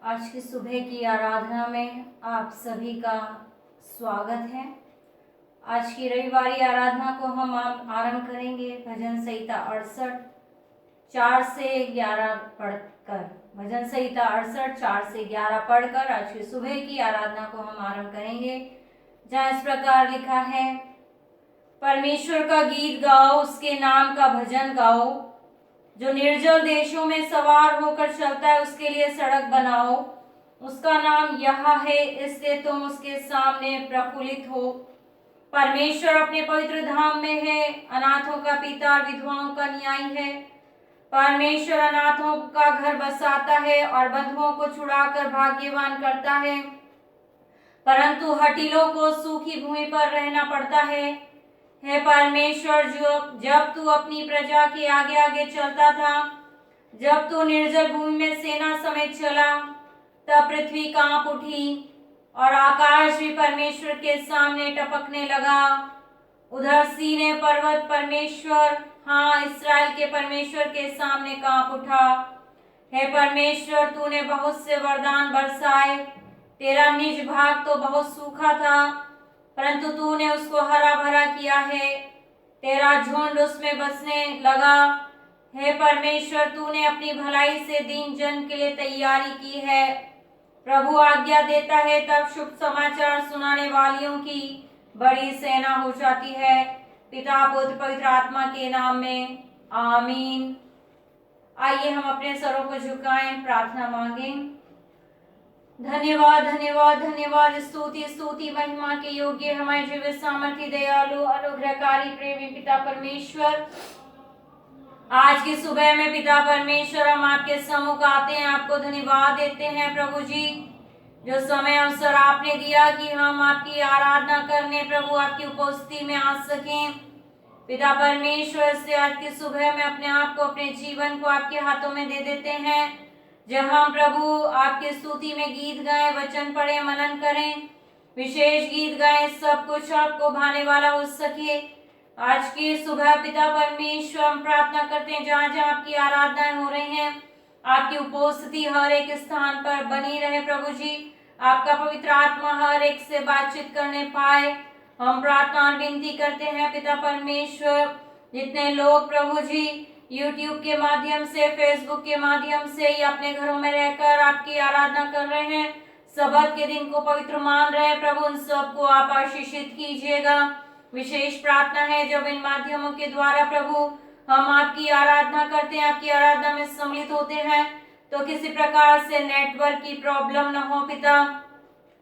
आज की सुबह की आराधना में आप सभी का स्वागत है। आज की रविवारी आराधना को हम आरंभ करेंगे भजन संहिता 68 4 से 11 पढ़कर। भजन संहिता 68 4 से 11 पढ़कर आज की सुबह की आराधना को हम आरंभ करेंगे, जहाँ इस प्रकार लिखा है। परमेश्वर का गीत गाओ, उसके नाम का भजन गाओ। जो निर्जल देशों में सवार होकर चलता है उसके लिए सड़क बनाओ। उसका नाम यह है, इससे तुम उसके सामने प्रफुल्लित हो। परमेश्वर अपने पवित्र धाम में है, अनाथों का पिता और विधवाओं का न्यायी है। परमेश्वर अनाथों का घर बसाता है और बंधुओं को छुड़ाकर भाग्यवान करता है, परंतु हठीलों को सूखी भूमि पर रहना पड़ता है। हे परमेश्वर, जब तू अपनी प्रजा के आगे आगे चलता था, जब तू निर्जल भूमि में सेना समेत चला, तब पृथ्वी कांप उठी और आकाश भी परमेश्वर के सामने टपकने लगा। उधर सीने पर्वत परमेश्वर, हाँ, इस्राएल के परमेश्वर के सामने कांप उठा। हे परमेश्वर, तूने बहुत से वरदान बरसाए। तेरा निज भाग तो बहुत सूखा था, परंतु तूने उसको हरा भरा किया है। तेरा झुंड उसमें बसने लगा। हे परमेश्वर, तूने अपनी भलाई से दीन जन के लिए तैयारी की है। प्रभु आज्ञा देता है तब शुभ समाचार सुनाने वालियों की बड़ी सेना हो जाती है। पिता पुत्र पवित्र आत्मा के नाम में आमीन। आइए हम अपने सरों को झुकाएं, प्रार्थना मांगें। धन्यवाद धन्यवाद धन्यवाद, स्तुति स्तुति महिमा के योग्य हमारे जीवित सामर्थ्य दयालु अनुग्रहकारी प्रेमी पिता परमेश्वर, आज की सुबह में पिता परमेश्वर हम आपके सम्मुख आते हैं, आपको धन्यवाद देते हैं प्रभु जी, जो समय अवसर आपने दिया कि हम आपकी आराधना करने प्रभु आपकी उपस्थिति में आ सकें। पिता परमेश्वर, से आज की सुबह में अपने आप को, अपने जीवन को आपके हाथों में दे देते हैं। जब हम प्रभु आपकी स्तुति में गीत गाएं, वचन पढ़ें, मनन करें, विशेष गीत गाएं, सब कुछ आपको भाने वाला हो सके। आज की सुबह पिता परमेश्वर हम प्रार्थना करते हैं, जहाँ जहाँ आपकी आराधनाएं हो रही हैं, आपकी उपस्थिति हर एक स्थान पर बनी रहे प्रभु जी। आपका पवित्र आत्मा हर एक से बातचीत करने पाए, हम प्रार्थना और विनती करते हैं पिता परमेश्वर। जितने लोग प्रभु जी YouTube के माध्यम से, फेसबुक के माध्यम से या अपने घरों में रहकर आपकी आराधना कर रहे हैं, सबत के दिन को पवित्र मान रहे हैं प्रभु, उन सबको आप आशीषित कीजिएगा। विशेष प्रार्थना है जब इन माध्यमों के द्वारा प्रभु हम आपकी आराधना करते हैं, आपकी आराधना में सम्मिलित होते हैं, तो किसी प्रकार से नेटवर्क की प्रॉब्लम न हो पिता,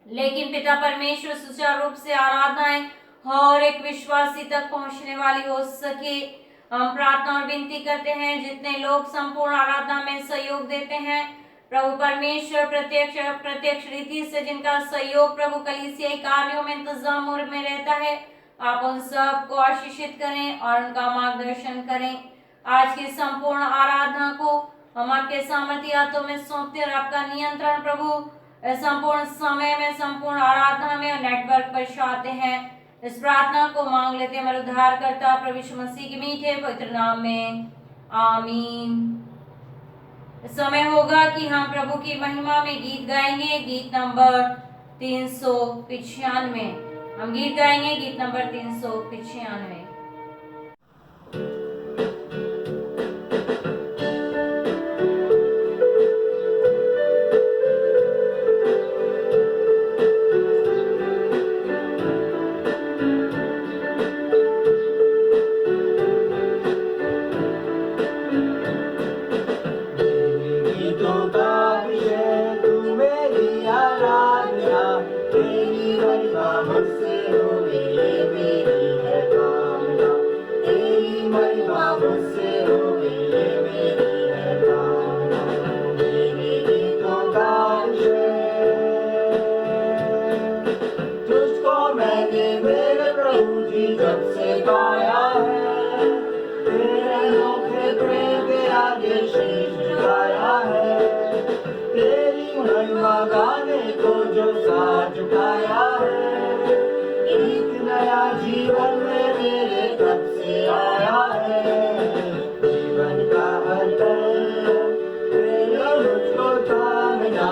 लेकिन पिता परमेश्वर सुचारू रूप से आराधनाएं हर एक विश्वासी तक पहुंचने वाली हो सके। हम प्रार्थना और विनती करते हैं, जितने लोग संपूर्ण आराधना में सहयोग देते हैं प्रभु परमेश्वर, प्रत्यक्ष रीति से जिनका सहयोग प्रभु कलीसियाई कार्यों में, इंतजाम में रहता है, आप उन सब को आशीषित करें और उनका मार्गदर्शन करें। आज की संपूर्ण आराधना को हम आपके सामर्थ्य हाथों में सौंपते और आपका नियंत्रण प्रभु संपूर्ण समय में, संपूर्ण आराधना में और नेटवर्क पर चाहते हैं। इस प्रार्थना को मांग लेते हैं हमारे उद्धारकर्ता प्रभु यीशु मसीह के मीठे पवित्र नाम में आमीन। इस समय होगा कि हम प्रभु की महिमा में गीत गाएंगे, गीत नंबर 395। हम गीत गाएंगे गीत नंबर 395। जीवन में मेरे तब से आया है, जीवन का अंतर तेरे मुझको थामना।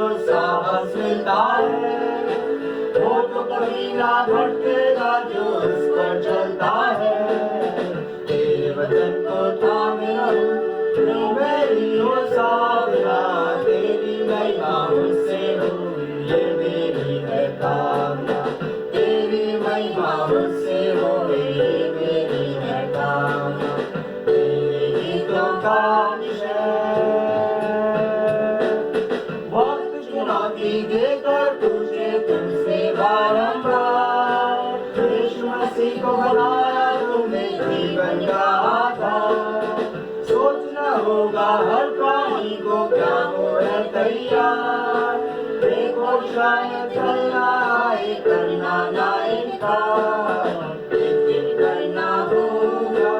को साहस मिलता है। वो तो कभी ना भटकेगा जो उस पर चलता है। तेरे वचन को थामे रहूं, जो मेरी हो सावरा, तेरी महिमा मुझसे हुई, ये मेरी है कामना। तेरी महिमा मुझसे हुई, ये मेरी है कामना। तेरे गीतों का विषय वक्त चुनौती देकर पूछे तुमसे बारंबार, यीशु मसीह को बनाया तुमने जीवन का आधार। सोचना होगा हर प्राणी को क्या वो है तैयार। देखो शायद करना आए, करना ना इनकार। एक दिन करना होगा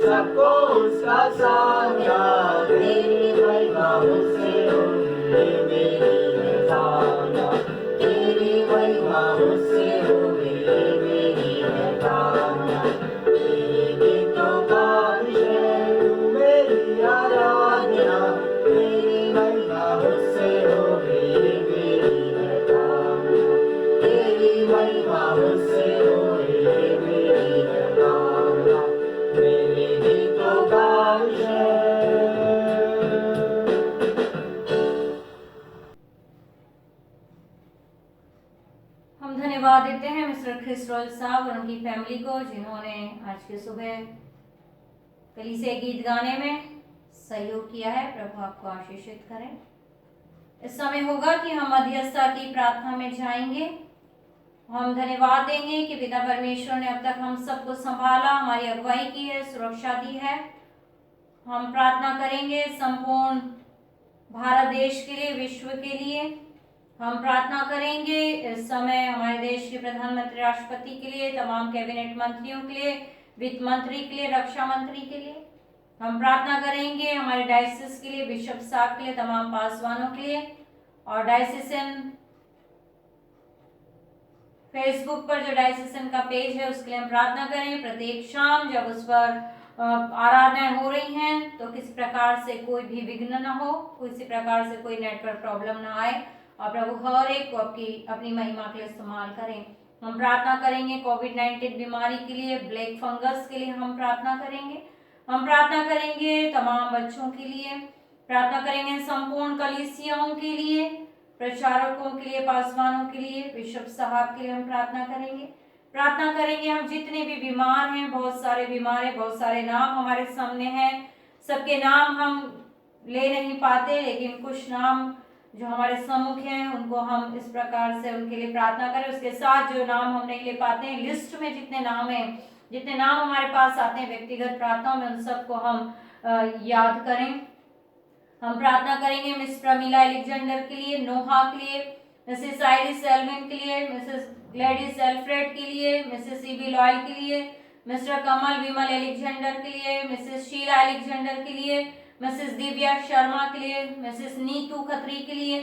सबको उसका सामना। तेरी महिमा मुझसे होगी, ये मेरी है कामना। तेरी महिमा मुझसे होगी, ये मेरी है कामना। तेरे गीतों का विषय तू मेरी आराधना। तेरी महिमा मुझसे होगी, ये मेरी है कामना। तेरी महिमा मुझसे होगी, ये मेरी है कामना। मेरे गीतों का विषय। हम धन्यवाद देते हैं मिस्टर क्रिस्टोल साहब और उनकी फैमिली को, जिन्होंने आज की सुबह कलीसिया गीत गाने में सहयोग किया है। प्रभु आपको आशीषित करें। इस समय होगा कि हम मध्यस्थता की प्रार्थना में जाएंगे। हम धन्यवाद देंगे कि पिता परमेश्वर ने अब तक हम सबको संभाला, हमारी अगुवाई की है, सुरक्षा दी है। हम प्रार्थना करेंगे संपूर्ण भारत देश के लिए, विश्व के लिए। हम प्रार्थना करेंगे इस समय हमारे देश के प्रधानमंत्री, राष्ट्रपति के लिए, तमाम कैबिनेट मंत्रियों के लिए, वित्त मंत्री के लिए, रक्षा मंत्री के लिए। हम प्रार्थना करेंगे हमारे डायसिस के लिए, बिशप साहब के लिए, तमाम पासवानों के लिए। और डायसिसन फेसबुक पर जो डायसिसन का पेज है उसके लिए हम प्रार्थना करें। प्रत्येक शाम जब उस पर आराधनाएं हो रही हैं तो किसी प्रकार से कोई भी विघ्न ना हो, किसी प्रकार से कोई नेटवर्क प्रॉब्लम ना आए, और प्रभु हर एक को अपनी महिमा के लिए इस्तेमाल करें। हम प्रार्थना करेंगे कोविड-19 बीमारी के लिए, ब्लैक फंगस के लिए हम प्रार्थना करेंगे। हम प्रार्थना करेंगे तमाम बच्चों के लिए, प्रार्थना करेंगे संपूर्ण कलीसियाओं के लिए, प्रचारकों के लिए, पासवानों के लिए, बिशप साहब के लिए हम प्रार्थना करेंगे। प्रार्थना करेंगे हम जितने भी बीमार हैं, बहुत सारे बीमार हैं, बहुत सारे नाम हमारे सामने हैं, सबके नाम हम ले नहीं पाते, लेकिन कुछ नाम जो हमारे सम्मुख हैं उनको हम इस प्रकार से उनके लिए प्रार्थना करें। उसके साथ जो नाम हम नहीं ले पाते हैं, लिस्ट में जितने नाम हैं, जितने नाम हमारे पास आते हैं व्यक्तिगत प्रार्थना में, उन सबको हम याद करें। हम प्रार्थना करेंगे मिस प्रमीला एलेक्जेंडर के लिए, नोहा के लिए, मिसेस आइरिस एल्विन के लिए, मिसेस ग्लैडिस एल्फ्रेड के लिए, मिसेस ईबी लॉयल के लिए, मिस्टर कमल विमल एलेक्जेंडर के लिए, मिसेस शीला एलेक्जेंडर के लिए, मिसेस दिव्या शर्मा के लिए, मिसेस नीतू खत्री के लिए,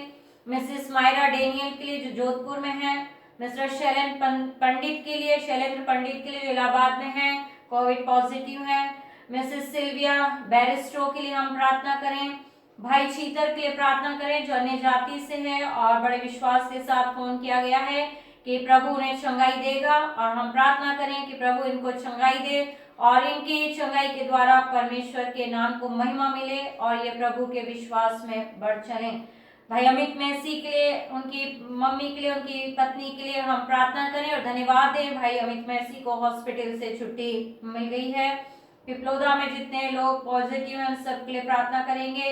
मिसेस मायरा डेनियल के लिए जो जोधपुर में है, मिस्टर शैलेंद्र पंडित के लिए, शैलेंद्र पंडित के लिए जो इलाहाबाद में है, कोविड पॉजिटिव है, मिसेस सिल्विया बैरिस्टो के लिए हम प्रार्थना करें। भाई छीतर के लिए प्रार्थना करें जो अन्य जाति से है और बड़े विश्वास के साथ फोन किया गया है कि प्रभु उन्हें चंगाई देगा, और हम प्रार्थना करें कि प्रभु इनको चंगाई दे और इनकी चंगाई के द्वारा परमेश्वर के नाम को महिमा मिले और ये प्रभु के विश्वास में बढ़ चलें। भाई अमित मैसी के लिए, उनकी मम्मी के लिए, उनकी पत्नी के लिए हम प्रार्थना करें और धन्यवाद दें। भाई अमित मैसी को हॉस्पिटल से छुट्टी मिल गई है। पिपलोदा में जितने लोग पॉजिटिव हैं उन सबके लिए प्रार्थना करेंगे।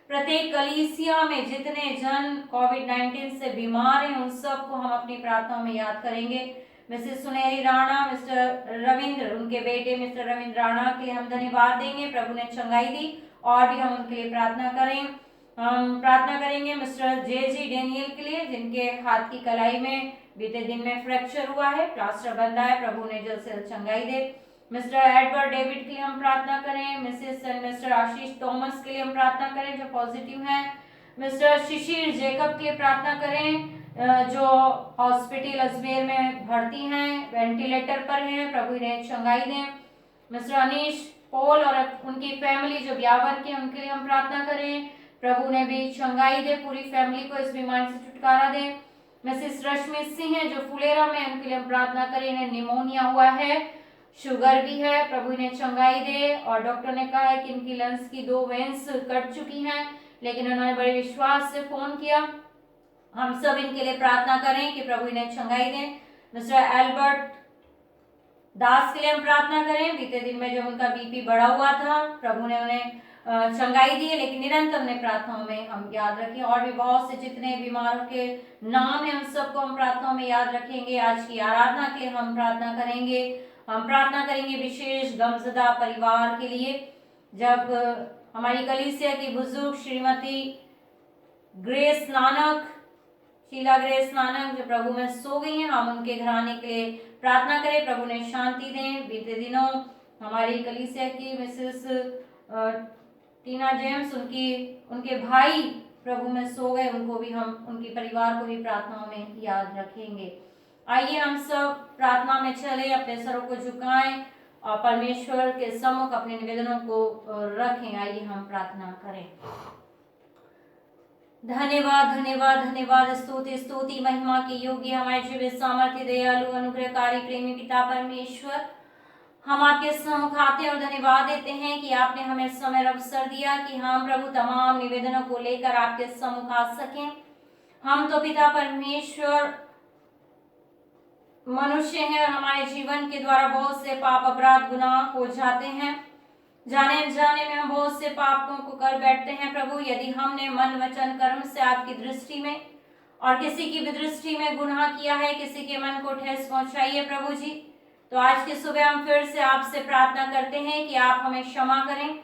प्रत्येक कलीसिया में जितने जन कोविड-19 से बीमार हैं उन सबको हम अपनी प्रार्थनाओं में याद करेंगे। मिसेस सुनहरी राणा, मिस्टर रविंद्र, उनके बेटे मिस्टर रविंद्र राणा के लिए हम धन्यवाद देंगे, प्रभु ने चंगाई दी, और भी हम उनके लिए प्रार्थना करें। हम प्रार्थना करेंगे मिस्टर जे डेनियल के लिए जिनके हाथ की कलाई में बीते दिन में फ्रैक्चर हुआ है, प्लास्टर बंधा है, प्रभु ने जल्द से जल्द चंगाई दे। मिस्टर एडवर्ड डेविड के लिए हम प्रार्थना करें। Mrs and mister Ashish Thomas के लिए हम प्रार्थना करें जो पॉजिटिव हैं। मिस्टर शिशिर जेकब के लिए प्रार्थना करें जो हॉस्पिटल अजमेर में भर्ती हैं, वेंटिलेटर पर हैं, प्रभु इन्हें चंगाई दें। मिस्टर अनीश पोल और उनकी फैमिली जो ब्यावर के, उनके लिए हम प्रार्थना करें। प्रभु ने भी चंगाई दे, पूरी फैमिली को इस बीमारी से छुटकारा दे। मिसेस रश्मि सिंह है जो फुलेरा में, उनके लिए हम प्रार्थना करें। इन्हें निमोनिया हुआ है, शुगर भी है, प्रभु इन्हें चंगाई दे। और डॉक्टर ने कहा है कि इनकी लंग्स की 2 वेन्स कट चुकी हैं, लेकिन उन्होंने बड़े विश्वास से फोन किया। हम सब इनके लिए प्रार्थना करें कि प्रभु इन्हें चंगाई दें। मिस्टर एल्बर्ट दास के लिए हम प्रार्थना करें। बीते दिन में जब उनका बीपी बढ़ा हुआ था, प्रभु ने उन्हें चंगाई दी है, लेकिन निरंतर उन्हें प्रार्थनाओं में हम याद रखें। और भी बहुत से जितने बीमारों के नाम हैं, उन सबको हम प्रार्थनाओं में याद रखेंगे। आज की आराधना के लिए हम प्रार्थना करेंगे। हम प्रार्थना करेंगे विशेष गमज़दा परिवार के लिए। जब हमारी कलीसिया की बुजुर्ग श्रीमती ग्रेस नानक, शीला ग्रेस नानक, जो प्रभु में सो गई हैं, हम उनके घराने के लिए प्रार्थना करें, प्रभु ने शांति दें। बीते दिनों हमारी कलीसिया की मिसेस टीना जेम्स, उनके भाई प्रभु में सो गए, उनको भी हम, उनके परिवार को भी प्रार्थनाओं में याद रखेंगे। आइए हम सब प्रार्थना में चले, अपने सरों को झुकाएं और परमेश्वर के सम्मुख अपने निवेदनों को रखें। आइए हम प्रार्थना करें। धन्यवाद धन्यवाद धन्यवाद, स्तुति स्तुति महिमा के योग्य हमारे जीवित सामर्थ्य दयालु अनुग्रहकारी प्रेमी पिता परमेश्वर, हम आपके सम्मुख आते हैं और धन्यवाद देते हैं कि आपने हमें समय अवसर दिया कि हम प्रभु तमाम निवेदनों को लेकर आपके सम्मुख आ सकें। हम तो पिता परमेश्वर मनुष्य हैं और हमारे जीवन के द्वारा बहुत से पाप अपराध गुनाह हो जाते हैं। जाने अनजाने में हम बहुत से पापों को कर बैठते हैं प्रभु। यदि हमने मन वचन कर्म से आपकी दृष्टि में और किसी की भी दृष्टि में गुनाह किया है, किसी के मन को ठेस पहुंचाई है प्रभु जी, तो आज की सुबह हम फिर से आपसे प्रार्थना करते हैं कि आप हमें क्षमा करें।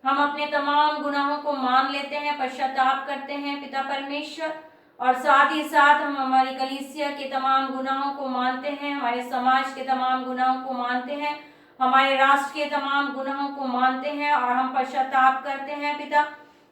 हम अपने तमाम गुनाहों को मान लेते हैं, पश्चाताप करते हैं पिता परमेश्वर, और साथ ही साथ हम हमारी कलीसिया के तमाम गुनाहों को मानते हैं, हमारे समाज के तमाम गुनाहों को मानते हैं, हमारे राष्ट्र के तमाम गुनाहों को मानते हैं और हम पश्चाताप करते हैं पिता।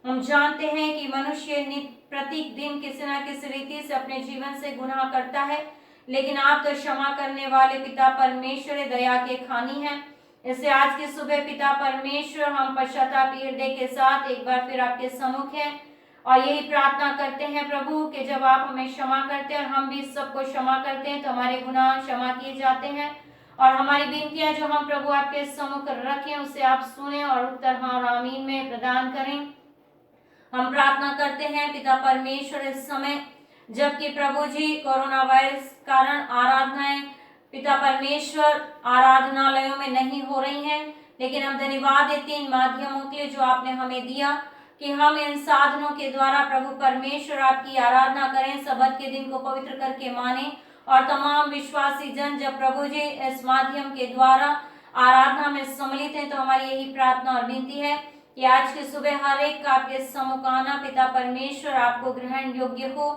हम जानते हैं कि मनुष्य प्रत्येक दिन किसी न किसी रीति से अपने जीवन से गुनाह करता है, लेकिन आप तो क्षमा करने वाले पिता परमेश्वर दया के खानी हैं। इससे आज की सुबह पिता परमेश्वर हम पश्चाताप हृदय के साथ एक बार फिर आपके सम्मुख हैं और यही प्रार्थना करते हैं प्रभु कि जब आप हमें क्षमा करते हैं और हम भी सबको क्षमा करते हैं, तो हमारे गुनाह क्षमा किए जाते हैं और हमारी विनतियां जो हम प्रभु आपके सम्मुख रखें उसे आप सुने और उत्तर हाँ और आमीन में प्रदान करें। हम प्रार्थना करते हैं पिता परमेश्वर, इस समय जबकि प्रभु जी कोरोना वायरस कारण आराधनाएं पिता परमेश्वर आराधनालयों में नहीं हो रही हैं, लेकिन हम धन्यवाद देते हैं इन माध्यमों के लिए जो आपने हमें दिया कि हम इन साधनों के द्वारा प्रभु परमेश्वर आपकी आराधना करें, सबत के दिन को पवित्र करके माने और तमाम विश्वासी जन जब प्रभु जी इस माध्यम के द्वारा आराधना में सम्मिलित हैं, तो हमारी यही प्रार्थना और विनती है कि आज की सुबह हर एक का आपके सम्मुख आना पिता परमेश्वर आपको ग्रहण योग्य हो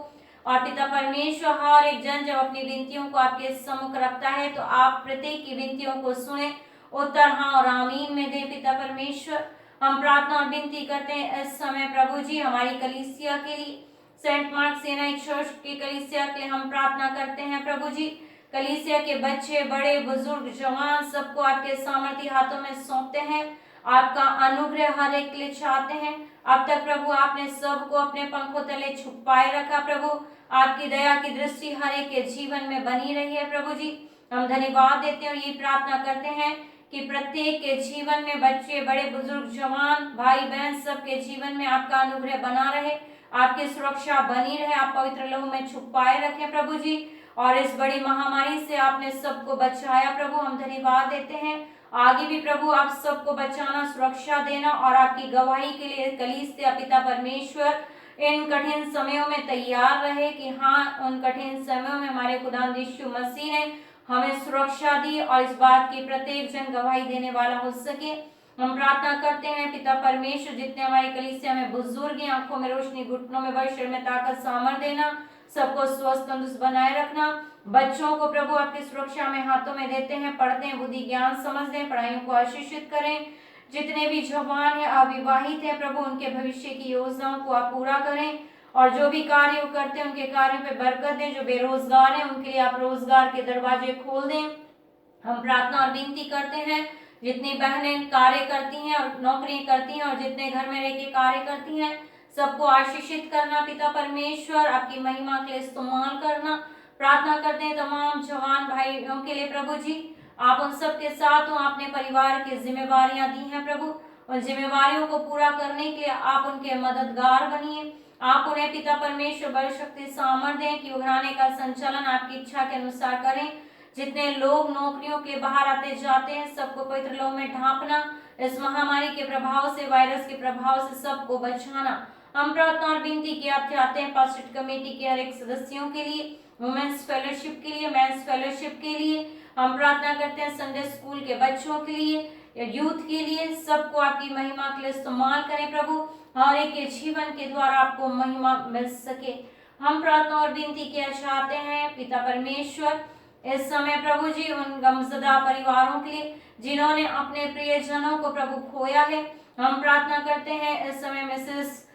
और पिता परमेश्वर हर एक जन जब अपनी विनतियों को आपके सम्मुख रखता है तो आप प्रत्येक की विनतियों को सुने, उत्तर हाँ और आमीन में दे पिता परमेश्वर। हम प्रार्थना और विनती करते हैं इस समय प्रभु जी हमारी कलीसिया के लिए, सेंट मार्क सेना चर्च की कलीसिया के लिए हम प्रार्थना करते हैं प्रभु जी। कलीसिया के बच्चे बड़े बुजुर्ग जवान सबको आपके सामर्थ्य हाथों में सौंपते हैं, आपका अनुग्रह हर एक के लिए चाहते हैं। अब तक प्रभु आपने सबको अपने पंखों तले छुपाए रखा प्रभु, आपकी दया की दृष्टि हर एक के जीवन में बनी रही है प्रभु जी। हम धन्यवाद देते हैं और ये प्रार्थना करते हैं कि प्रत्येक के जीवन में बच्चे बड़े बुजुर्ग जवान भाई बहन सबके जीवन में आपका अनुग्रह बना रहे, आपकी सुरक्षा बनी रहे, आप पवित्र लहू में छुपाए रखें प्रभु जी। और इस बड़ी महामारी से आपने सबको बचाया प्रभु, हम धन्यवाद देते हैं। आगे भी प्रभु आप सबको बचाना, सुरक्षा देना और आपकी गवाही के लिए कलीसिया पिता परमेश्वर इन कठिन समयों में तैयार रहे कि हाँ, उन कठिन समयों में हमारे खुदावंद यीशु मसीह ने हमें सुरक्षा दी और इस बात की प्रत्येक जन गवाही देने वाला हो सके। हम प्रार्थना करते हैं पिता परमेश्वर, जितने हमारी कलीसिया में बुजुर्ग हैं, आंखों में रोशनी, घुटनों में बल, शरीर में ताकत सामर्थ देना, सबको स्वस्थ तंदुरुस्त बनाए रखना। बच्चों को प्रभु आपकी सुरक्षा में हाथों में देते हैं, पढ़ते हैं, बुद्धि ज्ञान समझ दें, पढ़ाइयों को आशीषित करें। जितने भी जवान हैं, अविवाहित हैं प्रभु, उनके भविष्य की योजनाओं को आप पूरा करें और जो भी कार्य करते हैं उनके कार्यों पे बरकत दें। जो बेरोजगार हैं उनके लिए आप रोजगार के दरवाजे खोल दें। हम प्रार्थना और विनती करते हैं, जितनी बहनें कार्य करती हैं और नौकरी करती हैं और जितने घर में रह के कार्य करती हैं, सबको आशीषित करना पिता परमेश्वर, आपकी महिमा के लिए इस्तेमाल करना। प्रार्थना करते हैं तमाम जवान भाइयों के लिए प्रभु जी, आप उन सब के साथ हो। आपने परिवार की जिम्मेवारियां दी हैं प्रभु, उन जिम्मेवारियों को पूरा करने के लिए आप उनके मददगार बनिए। आप उन्हें पिता परमेश्वर बल शक्ति सामर्थ्य दें कि वो घराने का संचालन आपकी इच्छा के अनुसार करें। जितने लोग नौकरियों के बाहर आते जाते हैं सबको पवित्र लोह में ढांपना, इस महामारी के प्रभाव से, वायरस के प्रभाव से सबको बचाना। हम प्रार्थना और विनती किया चाहते हैं पास्टर कमेटी के हर एक सदस्यों के लिए, वुमेन्स फेलोशिप के लिए, मेंस फेलोशिप के लिए। हम प्रार्थना करते हैं संडे स्कूल के बच्चों के लिए, यूथ के लिए, सबको आपकी महिमा के लिए इस्तेमाल करें प्रभु, हर एक के जीवन के द्वारा आपको महिमा मिल सके। हम प्रार्थना और विनती किया चाहते हैं पिता परमेश्वर इस समय प्रभु जी उन गमज़दा परिवारों के लिए जिन्होंने अपने प्रियजनों को प्रभु खोया है। हम प्रार्थना करते हैं इस समय मिसेस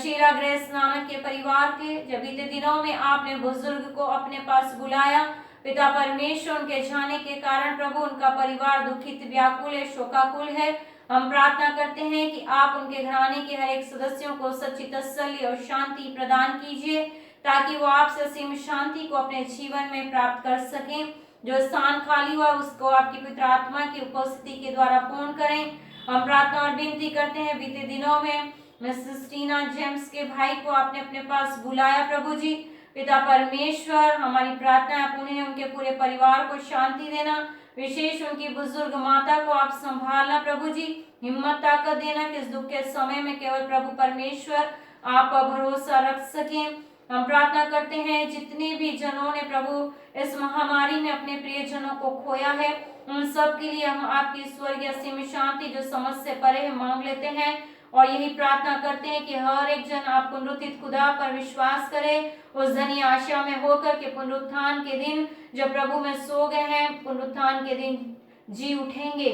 शीला ग्रेस नानक के परिवार के, जब बीते दिनों में आपने बुजुर्ग को अपने पास बुलाया पिता परमेश्वर, उनके जाने के कारण प्रभु उनका परिवार दुखित, व्याकुल है, शोकाकुल है। हम प्रार्थना करते हैं कि आप उनके घराने के हर एक सदस्यों को सच्ची तसल्ली और शांति प्रदान कीजिए, ताकि वो आपसे असीम शांति को अपने जीवन में प्राप्त कर सकें। जो स्थान खाली हुआ उसको आपकी पवित्र आत्मा की उपस्थिति के द्वारा पूर्ण करें। हम प्रार्थना और विनती करते हैं बीते दिनों में मिसेस टीना जेम्स के भाई को आपने अपने पास बुलाया प्रभु जी, पिता परमेश्वर हमारी प्रार्थना है उन्हें, उनके पूरे परिवार को शांति देना, विशेष उनकी बुजुर्ग माता को आप संभालना प्रभु जी, हिम्मत ताकत देना कि इस दुख के समय में केवल प्रभु परमेश्वर आप पर भरोसा रख सकें। हम प्रार्थना करते हैं जितने भी जनों ने प्रभु इस महामारी में अपने प्रियजनों को खोया है, उन सब के लिए हम आपकी स्वर्गीय असीम शांति जो समझ से परे है मांग लेते हैं, और यही प्रार्थना करते हैं कि हर एक जन आप पुनरुत्थित खुदा पर विश्वास करे, उस धनी आशा में होकर के पुनरुत्थान के दिन जब प्रभु में सो गए हैं, पुनरुत्थान के दिन जी उठेंगे।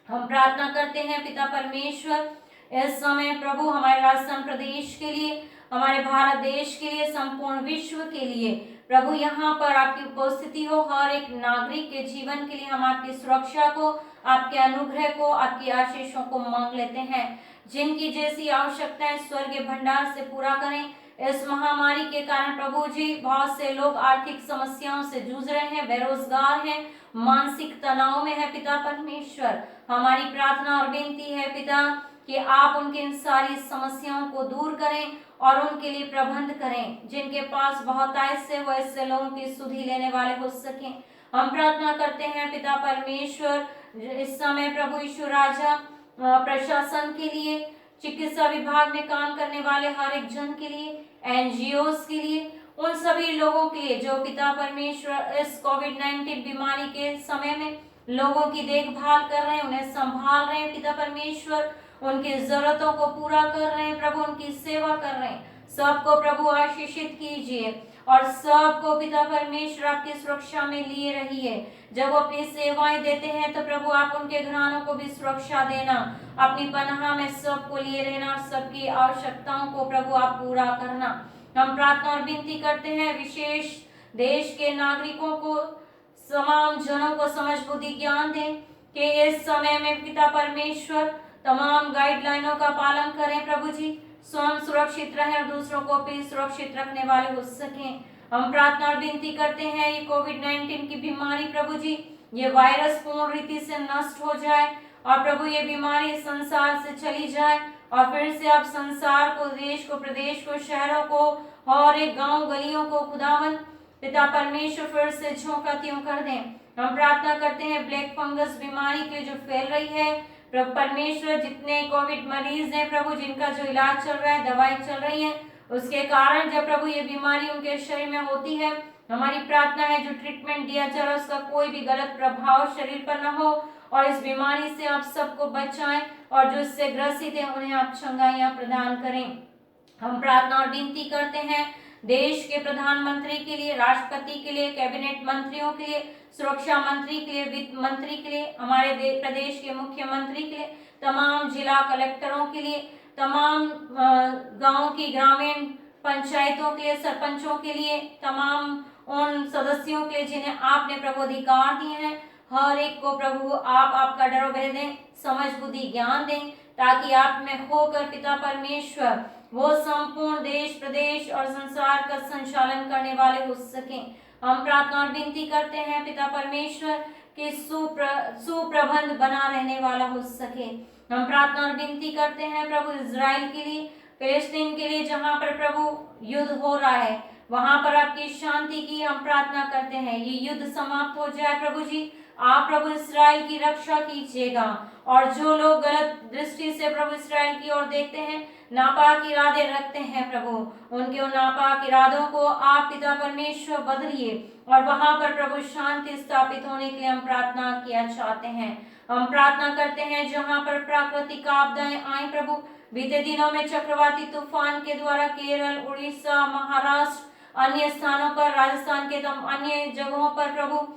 हम प्रार्थना करते हैं पिता परमेश्वर इस समय प्रभु हमारे राजस्थान प्रदेश के लिए, हमारे भारत देश के लिए, संपूर्ण विश्व के लिए प्रभु यहाँ पर आपकी उपस्थिति हो, हर एक नागरिक के जीवन के लिए हम आपकी सुरक्षा को, आपके अनुग्रह को, आपकी आशीषों को मांग लेते हैं। जिनकी जैसी आवश्यकताएं स्वर्गीय भंडार से पूरा करें। इस महामारी के कारण प्रभु जी बहुत से लोग आर्थिक समस्याओं से जूझ रहे हैं, बेरोजगार हैं, मानसिक तनाव में है पिता परमेश्वर। हमारी प्रार्थना और विनती है पिता कि आप उनकी इन सारी समस्याओं को दूर करें और उनके लिए प्रबंध करें, जिनके पास बहुत आय से वैसे लोगों की सुधि लेने वाले हो सकें। हम प्रार्थना करते हैं पिता परमेश्वर इस समय प्रभु यीशु राजा प्रशासन के लिए, चिकित्सा विभाग में काम करने वाले हर एक जन के लिए, एनजीओस के लिए, उन सभी लोगों के लिए जो पिता परमेश्वर इस कोविड-19 बीमारी के समय में लोगों की देखभाल कर रहे हैं, उन्हें संभाल रहे हैं पिता परमेश्वर, उनकी जरूरतों को पूरा कर रहे हैं प्रभु, उनकी सेवा कर रहे हैं। सबको प्रभु आशीषित कीजिए और सबको पिता परमेश्वर आपकी सुरक्षा में लिए रहिए। जब वो अपनी सेवाएं देते हैं तो प्रभु आप उनके घरानों को भी सुरक्षा देना, अपनी पनाह में सबको लिए रहना और सबकी आवश्यकताओं को प्रभु आप पूरा करना। हम प्रार्थना और विनती करते हैं विशेष देश के नागरिकों को, तमाम जनों को समझ बुद्धि ज्ञान दें कि इस समय में पिता परमेश्वर तमाम गाइडलाइनों का पालन करें प्रभु जी, स्वयं सुरक्षित रहें और दूसरों को भी सुरक्षित रखने वाले हो सकें। हम प्रार्थना और विनती करते हैं ये कोविड-19 की बीमारी प्रभु जी, ये वायरस पूर्ण रीति से नष्ट हो जाए और प्रभु ये बीमारी संसार से चली जाए और फिर से आप संसार को, देश को, प्रदेश को, शहरों को और एक गांव गलियों को खुदावन पिता परमेश्वर फिर से झोंका त्यों कर दें। हम प्रार्थना करते हैं ब्लैक फंगस बीमारी के जो फैल रही है प्रभु परमेश्वर, जितने कोविड मरीज हैं प्रभु, जिनका जो इलाज चल रहा है, दवाई चल रही है, उसके कारण जब प्रभु ये बीमारी उनके शरीर में होती है, हमारी प्रार्थना है जो ट्रीटमेंट दिया जा रहा है उसका कोई भी गलत प्रभाव शरीर पर न हो और इस बीमारी से आप सबको बचाएं और जो इससे ग्रसित है उन्हें आप चंगाइयां प्रदान करें। हम प्रार्थना और विनती करते हैं देश के प्रधानमंत्री के लिए, राष्ट्रपति के लिए, कैबिनेट मंत्रियों के लिए, सुरक्षा मंत्री के लिए, वित्त मंत्री के लिए, हमारे प्रदेश के मुख्यमंत्री के लिए, तमाम जिला कलेक्टरों के लिए, तमाम गांव की ग्रामीण पंचायतों के लिए, सरपंचों के लिए, तमाम उन सदस्यों के लिए जिन्हें आपने प्रभु अधिकार दिए हैं, हर एक को प्रभु आप आपका डर भय दें, समझ बुद्धि ज्ञान दें, ताकि आप में होकर पिता परमेश्वर वो संपूर्ण देश, प्रदेश और संसार का संचालन करने वाले हो सके। हम प्रार्थना और विनती करते हैं पिता परमेश्वर कि सुप्रबंध बना रहने वाला हो सके। हम प्रार्थना और विनती करते हैं प्रभु इजराइल के लिए, फिलिस्तीन के लिए, जहां पर प्रभु युद्ध हो रहा है, वहां पर आपकी शांति की हम प्रार्थना करते हैं। ये युद्ध समाप्त हो जाए प्रभु जी। आप प्रभु इस्राएल की रक्षा कीजिएगा, और जो लोग गलत दृष्टि से प्रभु इस्राएल की ओर देखते हैं, नापाक इरादे रखते हैं प्रभु, उनके उन नापाक इरादों को आप पिता परमेश्वर बदलिए, और वहां पर प्रभु शांति स्थापित होने के लिए हम प्रार्थना किया चाहते हैं। हम प्रार्थना करते हैं जहां पर प्राकृतिक आपदाएं आए प्रभु, बीते दिनों में चक्रवाती तूफान के द्वारा केरल, उड़ीसा, महाराष्ट्र, अन्य स्थानों पर, राजस्थान के अन्य जगहों पर प्रभु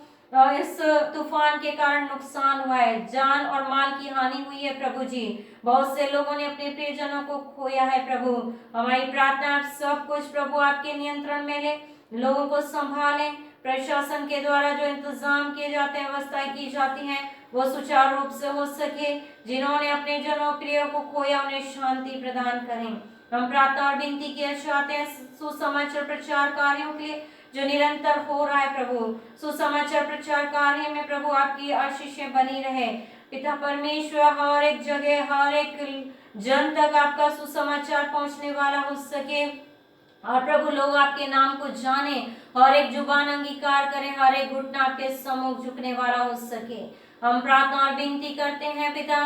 इस तूफान के कारण नुकसान हुआ है, जान और माल की हानि हुई है प्रभु जी। बहुत से लोगों ने अपने प्रियजनों को खोया है प्रभु। हमारी प्रार्थना आप सब कुछ प्रभु आपके नियंत्रण में ले, लोगों को संभालें, प्रशासन के द्वारा जो इंतजाम किए जाते हैं, व्यवस्थाएं की जाती हैं, वो सुचारू रूप से हो सके। जिन्होंने अपने जनों प्रिय को खोया, उन्हें शांति प्रदान करें। हम प्रार्थना और विनती किया चाहते हैं सुसमाचार प्रचार कार्यों के लिए जो निरंतर हो रहा है प्रभु। सुसमाचार प्रचार कार्य में प्रभु आपकी आशीषें बनी रहे पिता परमेश्वर। हर एक जगह, हर एक जन तक आपका सुसमाचार पहुंचने वाला हो सके, और प्रभु लोग आपके नाम को जाने, हर एक जुबान अंगीकार करें, हर एक घुटना आपके सम्मुख झुकने वाला हो सके। हम प्रार्थना और विनती करते हैं पिता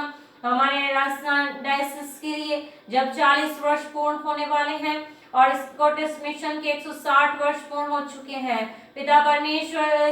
हमारे राजस्थान डायसिस के लिए, जब 40 वर्ष पूर्ण होने वाले हैं और स्कॉटिश मिशन के 160 वर्ष पूर्ण हो चुके हैं पिता परमेश्वर।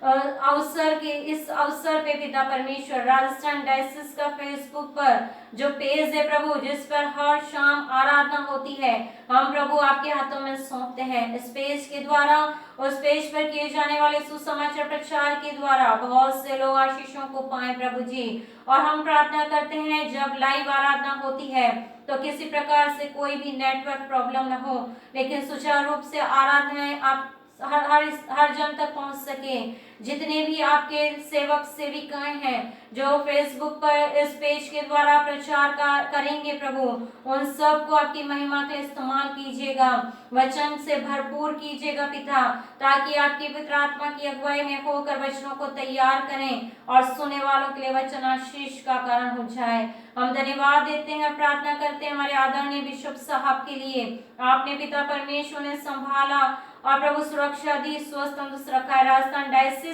इस अवसर पे पिता परमेश्वर राजस्थान डायसिस का फेसबुक पर जो पेज है प्रभु, जिस पर हर शाम आराधना होती है, हम प्रभु आपके हाथों में सौंपते हैं। इस पेज के द्वारा, उस पेज पर किए जाने वाले सुसमाचार प्रचार के द्वारा बहुत से लोग आशीषों को पाएं प्रभु जी। और हम प्रार्थना करते हैं जब लाइव आराधना होती है तो किसी प्रकार से कोई भी नेटवर्क प्रॉब्लम न हो, लेकिन सुचारू रूप से आराधनाएं आप हर जन तक पहुंच सके। जितने भी आपके सेवक सेविकाएं हैं जो फेसबुक पर इस पेज के द्वारा प्रचार करेंगे प्रभु, उन सब को आपकी महिमा के इस्तेमाल कीजिएगा, वचन से भरपूर कीजिएगा पिता, ताकि आपकी पवित्र आत्मा की अगुवाई में होकर वचनों को तैयार करें और सुनने वालों के लिए वचन आशीष का कारण हो जाए। हम धन्यवाद देते हैं, प्रार्थना करते हैं हमारे आदरणीय बिशप साहब के लिए। आपने पिता परमेश्वर ने संभाला और प्रभु सुरक्षा दी, स्वस्थ तंदुरुस्त रखा है। राजस्थान डायसिस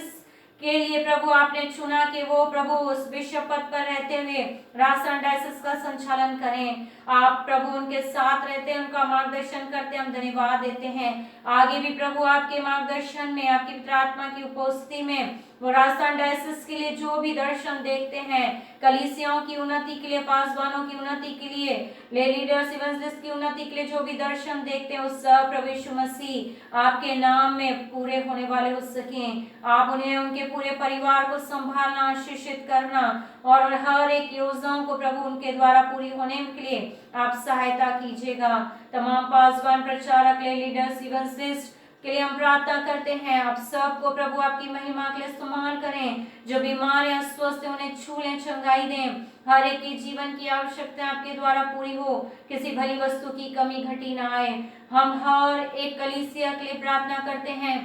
के लिए प्रभु आपने चुना कि वो प्रभु उस बिशप पद पर रहते हुए राजस्थान डायसिस का संचालन करें। आप प्रभु उनके साथ रहते हैं, उनका मार्गदर्शन करते हैं, हम धन्यवाद देते हैं। आगे भी प्रभु आपके मार्गदर्शन में, आपकी पवित्र आत्मा की उपस्थिति में वो राजस्थान डायसिस के लिए जो भी दर्शन देखते हैं, कलीसियाओं की उन्नति के लिए, पासवानों की उन्नति के लिए, ले लीडर्स इवेंजलिस्ट की उन्नति के लिए जो भी दर्शन देखते हैं, उस सब प्रभु यीशु मसीह आपके नाम में पूरे होने वाले हो सकें। आप उन्हें, उनके पूरे परिवार को संभालना, आशीषित करना, और हर एक योजनाओं को प्रभु उनके द्वारा पूरी होने के लिए आप सहायता कीजिएगा। तमाम पासवान, प्रचारक, ले लीडर्स इवेंजलिस्ट के लिए हम प्रार्थना करते हैं, आप सबको प्रभु आपकी महिमा के लिए इस्तेमाल करें। जो बीमार या स्वस्थ है उन्हें छू लें, चंगाई दें, हर एक की जीवन की आवश्यकता आपके द्वारा पूरी हो, किसी भली वस्तु की कमी घटी ना आए। हम हर एक कलीसिया के लिए प्रार्थना करते हैं,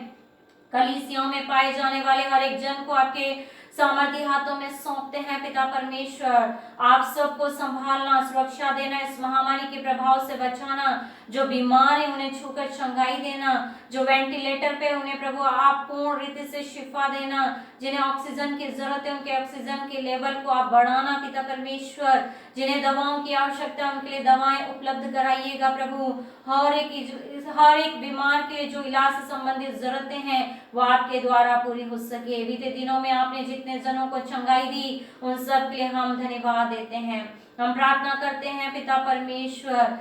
कलीसियाओं में पाए जाने वाले हर एक जन को आपके सामर्थ्य हाथों में सौंपते हैं पिता परमेश्वर। आप सबको संभालना, सुरक्षा देना, इस महामारी के प्रभाव से बचाना, जो बीमार है उन्हें छूकर चंगाई देना, जो वेंटिलेटर पे उन्हें प्रभु आप पूर्ण रीति से शिफा देना, जिन्हें ऑक्सीजन की जरूरत है उनके ऑक्सीजन के लेवल को आप बढ़ाना पिता परमेश्वर, जिन्हें दवाओं की आवश्यकता है उनके लिए दवाएं उपलब्ध कराइएगा प्रभु। हर एक बीमार के लिए जो इलाज से संबंधित जरूरतें हैं वो आपके द्वारा पूरी हो सके। बीते दिनों में आपने जितने जनों को चंगाई दी उन सब के लिए हम धन्यवाद देते हैं। हम प्रार्थना करते हैं पिता परमेश्वर,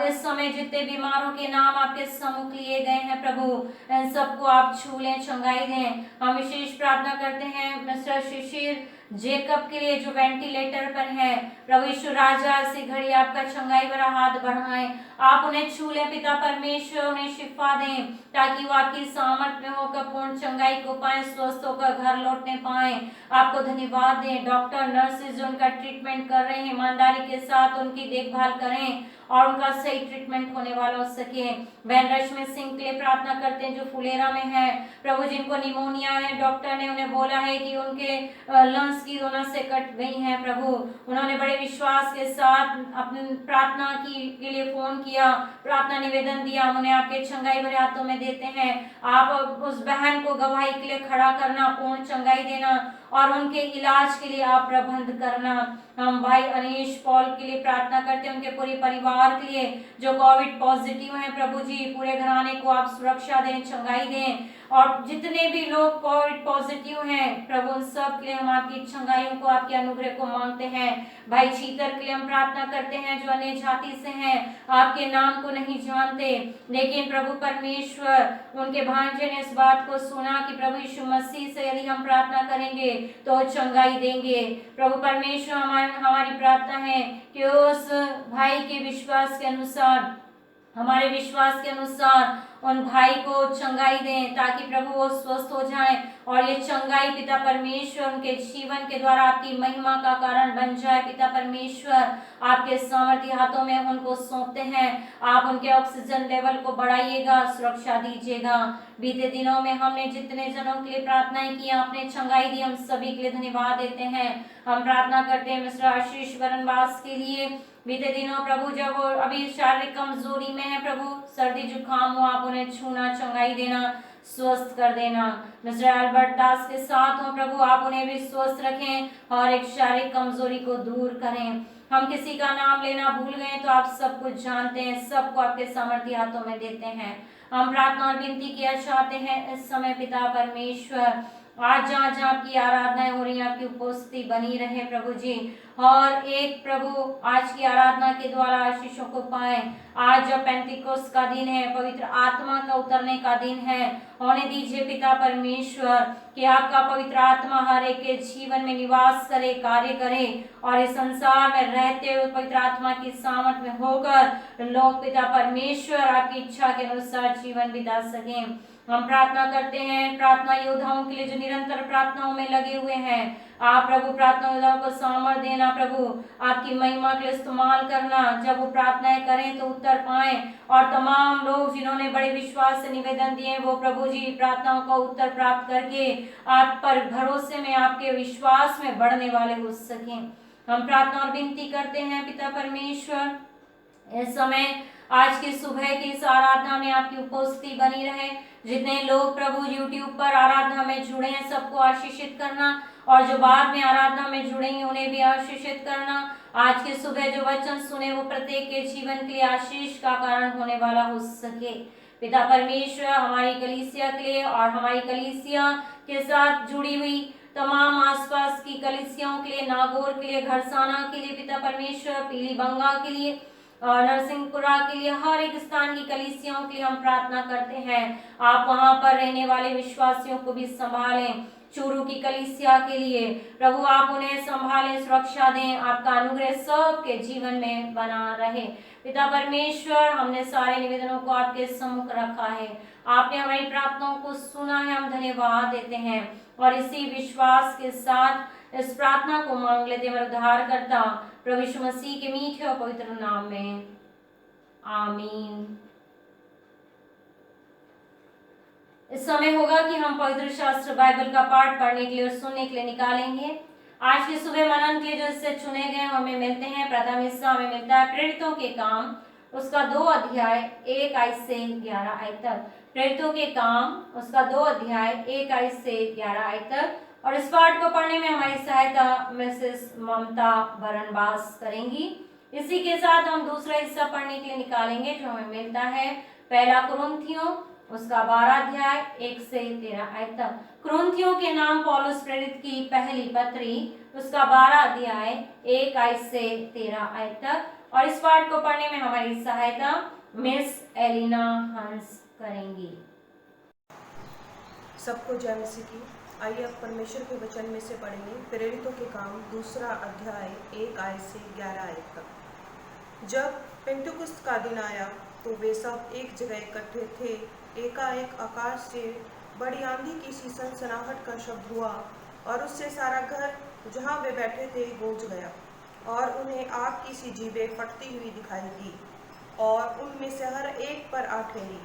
इस समय जितने बीमारों के नाम आपके सम्मुख लिए गए हैं प्रभु, इन सबको आप छू लें, चंगाई दें। हम विशेष प्रार्थना करते हैं मिस्टर शिशिर जेकब के लिए जो वेंटिलेटर पर है, प्रभु यीशु राजा ऐसी घड़ी आपका चंगाई भरा हाथ बढ़ाएं, आप उन्हें छू लें पिता परमेश्वर, उन्हें शिफा दें ताकि वो आपकी सामर्थ में होकर पूर्ण चंगाई को पाएं, स्वस्थ होकर घर लौटने पाएं। आपको धन्यवाद दें। डॉक्टर, नर्सेज जो उनका ट्रीटमेंट कर रहे हैं, ईमानदारी के साथ उनकी देखभाल करें और उनका सही ट्रीटमेंट होने वाला हो सके। बहन रश्मि सिंह के लिए प्रार्थना करते हैं जो फुलेरा में है प्रभु, जिनको निमोनिया है, डॉक्टर ने उन्हें बोला है कि उनके लंग्स की दोनों से कट गई हैं प्रभु। उन्होंने बड़े विश्वास के साथ अपनी प्रार्थना के लिए फोन किया, प्रार्थना निवेदन दिया, हम उन्हें आपके चंगाई भरे हाथों में देते हैं। आप उस बहन को गवाही के लिए खड़ा करना, पूर्ण चंगाई देना और उनके इलाज के लिए आप प्रबंध करना। हम भाई अनीश पॉल के लिए प्रार्थना करते हैं, उनके पूरे परिवार के लिए जो कोविड पॉजिटिव हैं प्रभु जी, पूरे घराने को आप सुरक्षा दें, चंगाई दें और जितने भी लोग कोविड पॉजिटिव हैं प्रभु उन सब के लिए हम आपकी चंगाइयों को, आपके अनुग्रह को मांगते हैं। भाई छीतर के लिए हम प्रार्थना करते हैं जो अन्य जाति से हैं, आपके नाम को नहीं जानते, लेकिन प्रभु परमेश्वर उनके भांजे ने इस बात को सुना कि प्रभु यीशु मसीह से यदि हम प्रार्थना करेंगे तो चंगाई देंगे। प्रभु परमेश्वर हमारी प्रार्थना है कि उस भाई के विश्वास के अनुसार, हमारे विश्वास के अनुसार उन भाई को चंगाई दें ताकि प्रभु वो स्वस्थ हो जाएं और ये चंगाई पिता परमेश्वर उनके जीवन के द्वारा आपकी महिमा का कारण बन जाए। पिता परमेश्वर आपके सामर्थ्य हाथों में उनको सौंपते हैं, आप उनके ऑक्सीजन लेवल को बढ़ाइएगा, सुरक्षा दीजिएगा। बीते दिनों में हमने जितने जनों के लिए प्रार्थनाएं की, आपने चंगाई दी, हम सभी के लिए धन्यवाद देते हैं। हम प्रार्थना करते हैं मिस्टर आशीष वरनवास के लिए। बीते दिनों प्रभु जब वो अभी शारीरिक कमजोरी में है प्रभु, सर्दी जुकाम हो, आप उन्हें छूना, चंगाई देना, स्वस्थ कर देना। मिस्टर अल्बर्ट दास के साथ हो प्रभु, आप उन्हें भी स्वस्थ रखें और एक शारीरिक कमजोरी को दूर करें। हम किसी का नाम लेना भूल गए तो आप सब कुछ जानते हैं, सबको आपके सामर्थ्य हाथों में देते हैं। हम प्रार्थना और विनती किया चाहते हैं इस समय पिता परमेश्वर, आज जहाँ जहाँ आपकी आराधनाएं हो रही हैं आपकी उपस्थिति बनी रहे प्रभु जी, और एक प्रभु आज की आराधना के द्वारा आशीषों को पाए। आज जब पेंटिकोस्ट का दिन है, पवित्र आत्मा का उतरने का दिन है, होने दीजिए पिता परमेश्वर कि आपका पवित्र आत्मा हर एक के जीवन में निवास करे, कार्य करे और इस संसार में रहते हुए पवित्र आत्मा की सामर्थ में होकर लोग पिता परमेश्वर आपकी इच्छा के अनुसार जीवन बिता सकें। हम प्रार्थना करते हैं प्रार्थना योद्धाओं के लिए जो निरंतर प्रार्थनाओं में लगे हुए हैं। आप प्रभु प्रार्थना योद्धाओं को सामर्थ देना, प्रभु आपकी महिमा के लिए इस्तेमाल करना, जब वो प्रार्थनाएं करें तो उत्तर पाएं और तमाम लोग जिन्होंने बड़े विश्वास से निवेदन दिए वो प्रभु जी प्रार्थनाओं का उत्तर प्राप्त करके आप पर भरोसे में, आपके विश्वास में बढ़ने वाले हो सकें। हम प्रार्थना और विनती करते हैं पिता परमेश्वर, इस समय आज की सुबह की इस आराधना में आपकी उपस्थिति बनी रहे। जितने लोग प्रभु YouTube पर आराधना में जुड़े हैं सबको आशीषित करना और जो बाद में आराधना में जुड़ेंगे उन्हें भी आशीषित करना। आज की सुबह जो वचन सुने वो प्रत्येक के जीवन के लिए आशीष का कारण होने वाला हो सके। पिता परमेश्वर हमारी कलीसिया के लिए और हमारी कलीसिया के साथ जुड़ी हुई तमाम आसपास की कलीसियाओं के लिए, नागौर के लिए, घरसाना के लिए पिता परमेश्वर, पीली बंगा के लिए और नरसिंहपुरा के लिए, हर एक स्थान की कलीसियाओं के लिए हम प्रार्थना करते हैं। आप वहां पर रहने वाले विश्वासियों को भी संभालें। चूरू की कलीसिया के लिए प्रभु आप उन्हें संभालें, सुरक्षा दें, आपका अनुग्रह सबके जीवन में बना रहे। पिता परमेश्वर हमने सारे निवेदनों को आपके सम्मुख रखा है, आपने हमारी प्रार्थनाओं को सुना है, हम धन्यवाद देते हैं और इसी विश्वास के साथ इस प्रार्थना को मांग लेते हैं उद्धार करता प्रभु यीशु मसीह के मीठे और पवित्र नाम में, आमीन। इस समय होगा कि हम पवित्र शास्त्र बाइबल का पाठ पढ़ने के लिए और सुनने के लिए निकालेंगे। आज की सुबह मनन के जो इससे चुने गए हमें मिलते हैं। प्रथम हिस्सा हमें मिलता है प्रेरितों के काम, उसका 2 अध्याय 1 आयत से 11 आयत तक। प्रेरितों के काम उसका 2 अध्याय 1 आयत से 11 आयत तक। और इस पाठ को पढ़ने में हमारी सहायता मिसेस ममता बरनबास करेंगी। इसी के साथ हम दूसरा हिस्सा पढ़ने के लिए निकालेंगे जो हमें मिलता है पहला कुरिन्थियों उसका 12 अध्याय 1 से 13 आयत तक। कुरिन्थियों के नाम पौलुस प्रेरित की पहली पत्री उसका 12 अध्याय 1 आयत से 13 आयत तक। और इस पाठ को पढ़ने में हमारी सहायता मिस एलिना हंस करेंगी। सबको जय मसीह की। आइए अब परमेश्वर के वचन में से पढ़ेंगे प्रेरितों के काम 2 अध्याय 1 आयत से 11 आयत तक। जब पेंटेकुस्त का दिन आया तो वे सब एक जगह इकट्ठे थे। एकाएक आकाश से बड़ी आंधी की सी सनसनाहट का शब्द हुआ और उससे सारा घर जहाँ वे बैठे थे गूंज गया और उन्हें आग की सी जीभें फटती हुई दिखाई दी। और उनमें से हर एक पर आ ठहरी।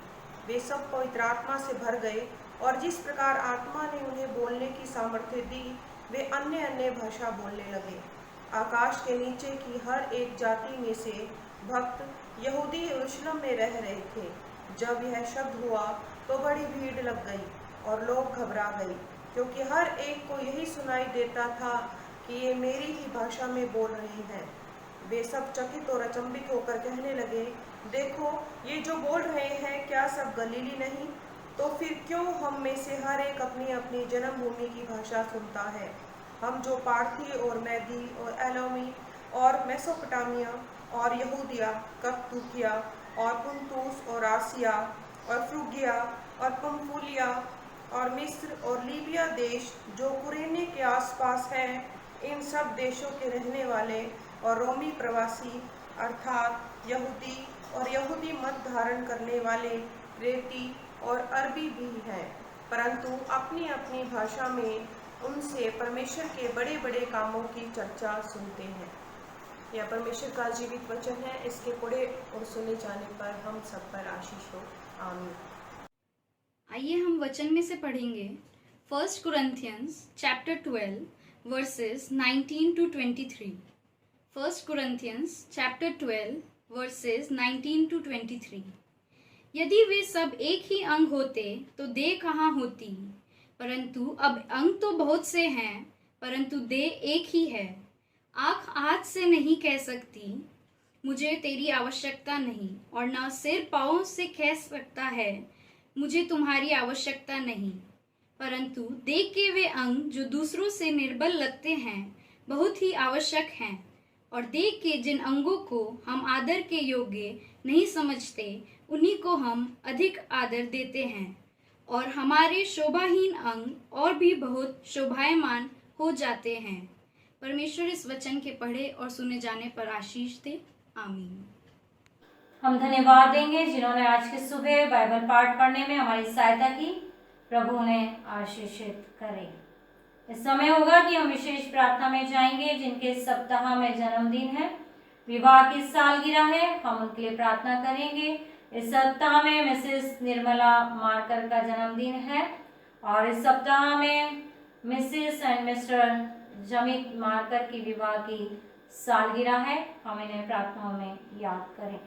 वे सब पवित्र आत्मा से भर गए और जिस प्रकार आत्मा ने उन्हें बोलने की सामर्थ्य दी, वे अन्य अन्य भाषा बोलने लगे। आकाश के नीचे की हर एक जाति में से भक्त यहूदी यरूशलेम में रह रहे थे। जब यह शब्द हुआ तो बड़ी भीड़ लग गई और लोग घबरा गए, क्योंकि हर एक को यही सुनाई देता था कि ये मेरी ही भाषा में बोल रहे हैं। वे सब चकित और अचंभित होकर कहने लगे, देखो, ये जो बोल रहे हैं क्या सब गलीली नहीं? तो फिर क्यों हम में से हर एक अपनी अपनी जन्मभूमि की भाषा सुनता है? हम जो पार्थी और मैदी और एलोमी और मेसोपोटामिया और यहूदिया, कप्तूकिया और पुंतुस और आसिया और फ्रूगिया और पंफूलिया और मिस्र और लीबिया देश जो कुरेने के आसपास हैं, इन सब देशों के रहने वाले और रोमी प्रवासी अर्थात यहूदी और यहूदी मत धारण करने वाले क्रेती और अरबी भी हैं, परंतु अपनी अपनी भाषा में उनसे परमेश्वर के बड़े बड़े कामों की चर्चा सुनते हैं। यह परमेश्वर का जीवित वचन है। इसके पढ़े और सुने जाने पर हम सब पर आशीष हो। आमीन। आइए हम वचन में से पढ़ेंगे 1 Corinthians chapter 12 verses 19 to 23। 1 Corinthians chapter 12 verses 19 to 23। यदि वे सब एक ही अंग होते तो देह कहाँ होती? परंतु अब अंग तो बहुत से हैं, परंतु देह एक ही है। आँख हाथ से नहीं कह सकती मुझे तेरी आवश्यकता नहीं, और न सिर पाँव से कह सकता है मुझे तुम्हारी आवश्यकता नहीं। परंतु देह के वे अंग जो दूसरों से निर्बल लगते हैं बहुत ही आवश्यक हैं, और देह के जिन अंगों को हम आदर के योग्य नहीं समझते उन्हीं को हम अधिक आदर देते हैं, और हमारे शोभाहीन अंग और भी बहुत शोभायमान हो जाते हैं। परमेश्वर इस वचन के पढ़े और सुने जाने पर आशीष दे। आमीन। हम धन्यवाद देंगे जिन्होंने आज की सुबह बाइबल पाठ पढ़ने में हमारी सहायता की। प्रभु उन्हें आशीषित करे। इस समय होगा कि हम विशेष प्रार्थना में जाएंगे जिनके सप्ताह में जन्मदिन है, विवाह की सालगिरह है, हम उनके लिए प्रार्थना करेंगे। इस सप्ताह में मिसेस निर्मला मार्कर का जन्मदिन है और इस सप्ताह में Mrs and mister Jamit Markar की विवाह की सालगिरह है। हम इन्हें प्रार्थनाओं में याद करें।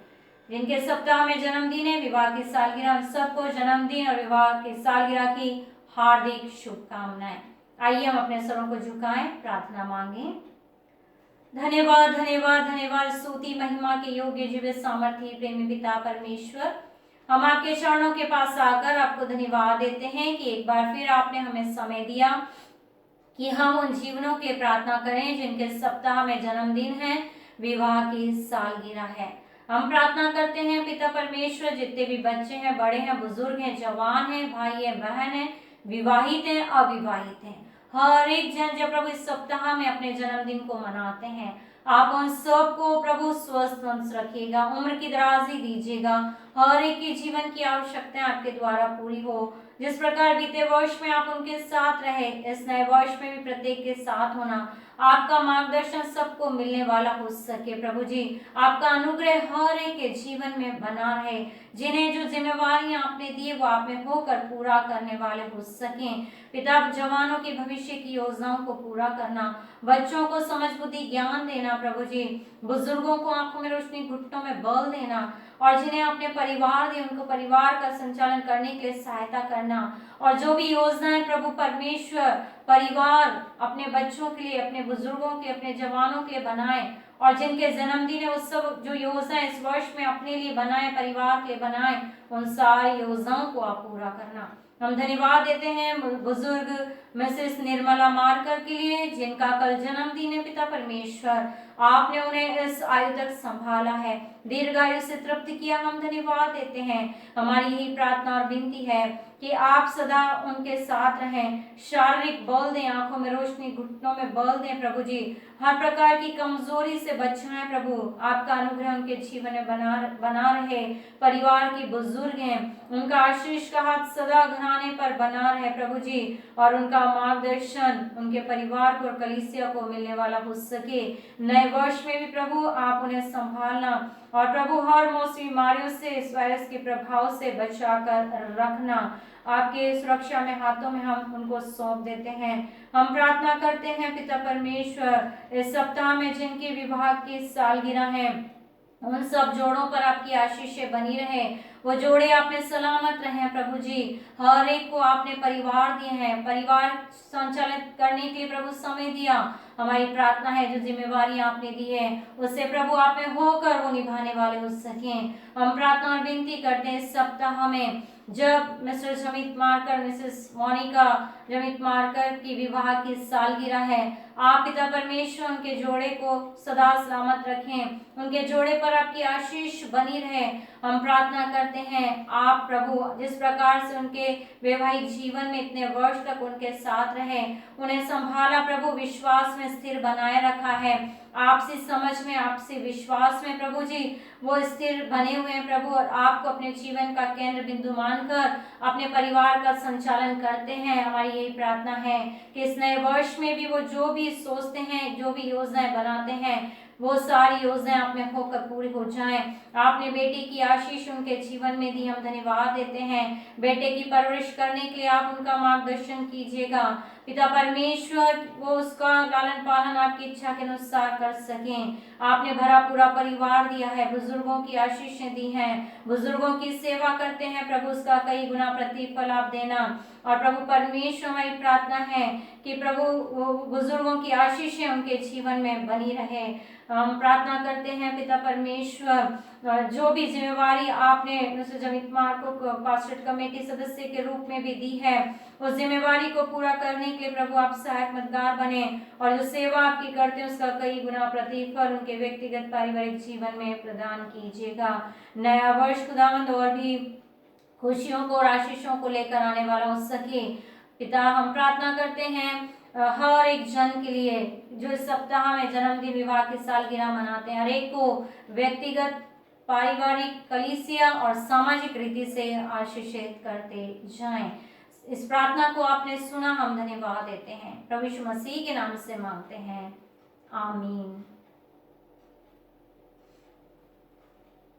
जिनके सप्ताह में जन्मदिन है, विवाह की सालगिरह, सबको जन्मदिन और विवाह की सालगिरह की हार्दिक शुभकामनाएं। आइए हम अपने स्वरों को झुकाएं, प्रार्थना मांगें। धन्यवाद धन्यवाद धन्यवाद स्तुति महिमा के योग्य जीवित सामर्थी प्रेमी पिता परमेश्वर, हम आपके चरणों के पास आकर आपको धन्यवाद देते हैं कि एक बार फिर आपने हमें समय दिया कि हम उन जीवनों के प्रार्थना करें जिनके सप्ताह में जन्मदिन है, विवाह की सालगिरह है। हम प्रार्थना करते हैं पिता परमेश्वर, जितने भी बच्चे हैं, बड़े हैं, बुजुर्ग हैं, जवान हैं, भाई है, बहन है, विवाहित हैं, अविवाहित हैं, हर एक जन जब प्रभु इस सप्ताह में अपने जन्मदिन को मनाते हैं, आप उन सबको प्रभु स्वस्थ रखिएगा, उम्र की दराजी दीजिएगा, हर एक के जीवन की आवश्यकताएं आपके द्वारा पूरी हो। जिस प्रकार बीते वर्ष में आप उनके साथ रहे, इस नए वर्ष में भी प्रत्येक के साथ होना, आपका मार्गदर्शन सबको मिलने वाला हो सके। प्रभु जी, आपका अनुग्रह हर एक के जीवन में बना रहे, जिन्हें जो जिम्मेवारियां आपने दी वो आप में होकर पूरा करने वाले हो सकें। पिता, जवानों की भविष्य की योजनाओं को पूरा करना, बच्चों को समझ बुद्धि ज्ञान देना, प्रभु जी बुजुर्गों को आंखों में रोशनी, घुटनों में बल देना, और जिन्हें अपने परिवार दे उनको परिवार का संचालन करने के लिए सहायता करना, और जो भी योजनाएं प्रभु परमेश्वर परिवार अपने बच्चों के लिए, अपने बुजुर्गों के, अपने जवानों के लिए बनाए, और जिनके जन्मदिन है उस सब जो योजना इस वर्ष में अपने लिए बनाए, परिवार के लिए बनाए, उन सारी योजनाओं को आप पूरा करना। हम धन्यवाद देते हैं बुजुर्ग मिसेस निर्मला मार्कर के लिए, जिनका कल जन्मदिन है। पिता परमेश्वर, आपने उन्हें इस आयु तक संभाला है, दीर्घायु से तृप्त किया। हम धन्यवाद देते हैं। हमारी यही प्रार्थना और विनती है कि आप सदा उनके साथ रहें, शारीरिक बल दें, आंखों में रोशनी, घुटनों में बल दें। प्रभु जी, हर प्रकार की कमजोरी से बचाएं। प्रभु, आपका अनुग्रह उनके जीवन में बना रहे। परिवार के बुजुर्ग हैं, उनका आशीष का हाथ सदा घना ठिकाने पर बना रहे प्रभु जी, और उनका मार्गदर्शन उनके परिवार को और कलीसिया को मिलने वाला हो सके। नए वर्ष में भी प्रभु आप उन्हें संभालना, और प्रभु हर मौसमी बीमारियों से, इस वायरस के प्रभाव से बचा कर रखना। आपके सुरक्षा में हाथों में हम उनको सौंप देते हैं। हम प्रार्थना करते हैं पिता परमेश्वर, इस सप्ताह में जिनकी विवाह की सालगिरह है, उन सब जोड़ों पर आपकी आशीषें बनी रहे। वो जोड़े आप में सलामत रहे प्रभु जी। हर एक को आपने परिवार दिए हैं, परिवार संचालित करने के लिए प्रभु समय दिया। हमारी प्रार्थना है जो जिम्मेवारी आपने दी है उससे प्रभु आप में होकर वो निभाने वाले हो सकें। हम प्रार्थना और विनती करते हैं इस सप्ताह में, जब Mr Jamit Markar, Mrs Monica Jamit Markar की विवाह की सालगिरह है, आप पिता परमेश्वर उनके जोड़े को सदा सलामत रखें, उनके जोड़े पर आपकी आशीष बनी रहे। हम प्रार्थना करते हैं आप प्रभु जिस प्रकार से उनके वैवाहिक जीवन में इतने वर्ष तक उनके साथ रहे, उन्हें संभाला प्रभु, विश्वास में स्थिर बनाए रखा है, आपसी समझ में, आपसी विश्वास में प्रभु जी वो स्थिर बने हुए हैं प्रभु, और आपको अपने जीवन का केंद्र बिंदु मानकर अपने परिवार का संचालन करते हैं। हमारी यही प्रार्थना है कि इस नए वर्ष में भी वो जो भी सोचते हैं, जो भी योजनाएं बनाते हैं, वो सारी योजनाएं आप में होकर पूरी हो जाएं। आपने बेटे की आशीष उनके जीवन में दी, हम धन्यवाद देते हैं। बेटे की परवरिश करने के लिए आप उनका मार्गदर्शन कीजिएगा पिता परमेश्वर, वो उसका लालन पालन आपकी इच्छा के अनुसार कर सकें। आपने भरा पूरा परिवार दिया है, बुजुर्गों की आशीषें दी हैं, बुजुर्गों की सेवा करते हैं प्रभु, उसका कई गुना प्रतिफल आप देना। और प्रभु परमेश्वर, हमारी प्रार्थना है कि प्रभु बुजुर्गों की आशीषें उनके जीवन में बनी रहे। हम प्रार्थना करते हैं पिता परमेश्वर, जो भी जिम्मेवारी आपने मिस्टर जमित मार्को को पास्टरेट कमेटी सदस्य के रूप में भी दी है, उस जिम्मेवारी को पूरा करने के लिए प्रभु आप सहायक मददगार बने, और जो सेवा आपकी करते हैं उसका कई गुना प्रतिफल उनके व्यक्तिगत पारिवारिक जीवन में प्रदान कीजिएगा। नया वर्ष खुदावंद और भी खुशियों को और आशीषों को लेकर आने वाला हो सके। पिता हम प्रार्थना करते हैं हर एक जन के लिए जो इस सप्ताह में जन्मदिन, विवाह की सालगिरह मनाते हैं, हर एक को व्यक्तिगत, पारिवारिक, कलीसिया और सामाजिक रीति से आशीषित करते जाएं। इस प्रार्थना को आपने सुना, हम धन्यवाद देते हैं, प्रभु यीशु मसीह के नाम से मांगते हैं, आमीन।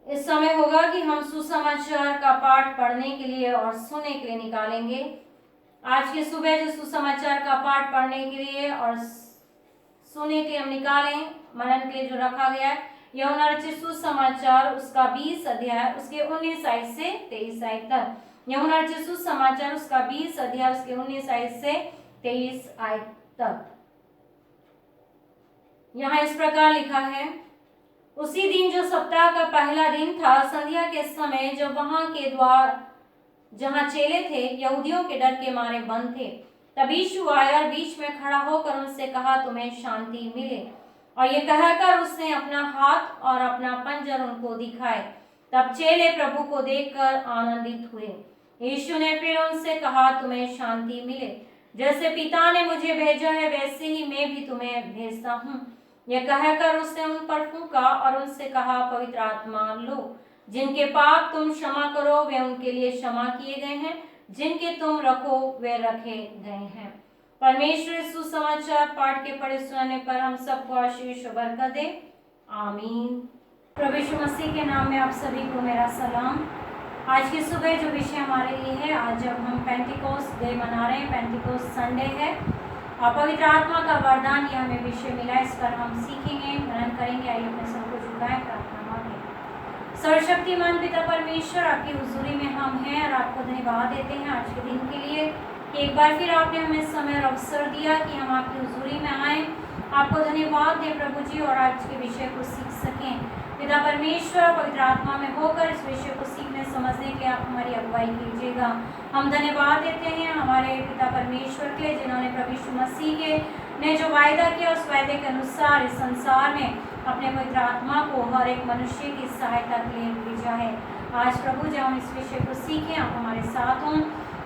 इस समय होगा कि हम सुसमाचार का पाठ पढ़ने के लिए और सुनने के लिए निकालेंगे। आज की सुबह जो सुसमाचार का पाठ पढ़ने के लिए और सुनने के लिए हम निकालें, मनन के लिए जो रखा गया है, यूहन्ना रचित सुसमाचार उसका 20 अध्याय उसके 19 आयत से 23 आयत तक। यूहन्ना रचित सुसमाचार उसका 20 अध्याय उसके 19 आयत से 23 आयत तक। यहाँ इस प्रकार लिखा है, उसी दिन जो सप्ताह का पहला दिन था, संध्या के समय, जब वहां के द्वार जहां चेले थे यहूदियों के डर के मारे बंद थे, तब यीशु आया और बीच में खड़ा होकर उनसे कहा, तुम्हें शांति मिले। और ये कहकर उसने अपना हाथ और अपना पंजर उनको दिखाए। तब चेले प्रभु को देखकर आनंदित हुए। यीशु ने फिर उनसे कहा, तुम्हें शांति मिले। जैसे पिता ने मुझे भेजा है वैसे ही मैं भी तुम्हें भेजता हूँ। यह कहकर उसने उन पर फूंका और उनसे कहा, पवित्र आत्मा लो। जिनके पाप तुम क्षमा करो वे उनके लिए क्षमा किए गए हैं, जिनके तुम रखो वे रखे गए हैं। परमेश्वर सुसमाचार पाठ के पढ़े सुनाने पर हम सबको आशीष और बरकत दे, आमीन। प्रभु यीशु मसीह के नाम में आप सभी को मेरा सलाम। आज की सुबह जो विषय हमारे लिए है, आज जब हम पेंटिकोस्ट डे मना रहे हैं, पेंटिकोस्ट संडे है, और पवित्र आत्मा का वरदान ये हमें विषय मिला, इस पर हम सीखेंगे, मनन करेंगे। आइए अपने सबको झुकाएं, प्रार्थना मांगे। सर्वशक्तिमान पिता परमेश्वर, आपकी हुजूरी में हम हैं और आपको धन्यवाद देते हैं आज के दिन के लिए कि एक बार फिर आपने हमें समय और अवसर दिया कि हम आपकी हुजूरी में आए। आपको धन्यवाद दें प्रभु जी, और आज के विषय को सीख सकें। पिता परमेश्वर, पवित्र आत्मा में होकर इस विषय को सीखने समझने के लिए आप हमारी अगुवाई कीजिएगा। हम धन्यवाद देते हैं हमारे पिता परमेश्वर के, जिन्होंने प्रभु यीशु मसीह के ने जो वायदा किया उस वायदे के अनुसार इस संसार में अपने पवित्र आत्मा को हर एक मनुष्य की सहायता के लिए भेजा है। आज प्रभु जब हम इस विषय को सीखें, आप हमारे साथ हों।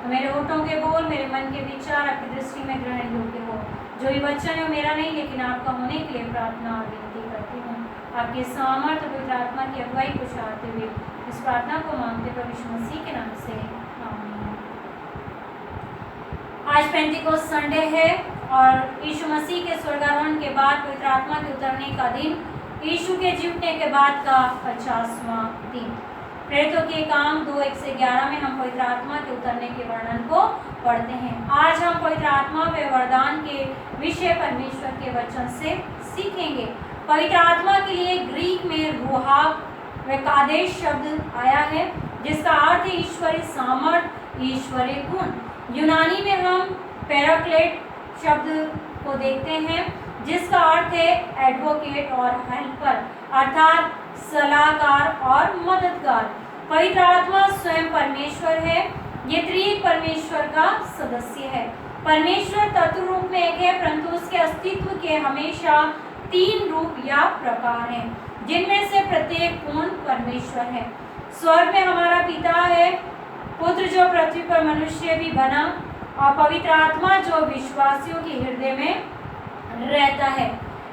मेरे होठों के बोल, मेरे मन के विचार आपकी दृष्टि में ग्रहण योग्य हो। जो ये वचन है मेरा नहीं लेकिन आपका होने के लिए प्रार्थना और विनती करती हूँ। आपके सामर्थ्य पवित्र आत्मा की अगुवाई को चाहते हुए इस प्रार्थना को मांगते प्रभु यीशु मसीह के नाम से, आमीन। आज पेंटिकोस्ट संडे है और यीशु मसीह के स्वर्गारोहण के बाद पवित्र आत्मा के उतरने का दिन, यीशु के जी उठने के बाद का 50वां दिन। प्रेरितों के काम 2:1-11 में हम पवित्र आत्मा के उतरने के वर्णन को पढ़ते हैं। आज हम पवित्र आत्मा व वरदान के विषय परमेश्वर के वचन से सीखेंगे। पवित्र आत्मा के लिए ग्रीक में रूहाक व कादेश शब्द आया है, जिसका अर्थ है ईश्वरीय सामर्थ, ईश्वरीय गुण। यूनानी में हम पैराक्लेट शब्द को देखते हैं, जिसका अर्थ है एडवोकेट और हेल्पर, अर्थात सलाहकार और मददगार। पवित्र आत्मा स्वयं परमेश्वर है। ये त्रिएक परमेश्वर का सदस्य है। परमेश्वर तत्व रूप में एक है, परंतु उसके अस्तित्व के हमेशा 3 रूप या प्रकार हैं, जिनमें से प्रत्येक पूर्ण परमेश्वर है। स्वर्ग में हमारा पिता है, पुत्र जो पृथ्वी पर मनुष्य भी बना, और पवित्र आत्मा जो विश्वासियों के हृदय में रहता है।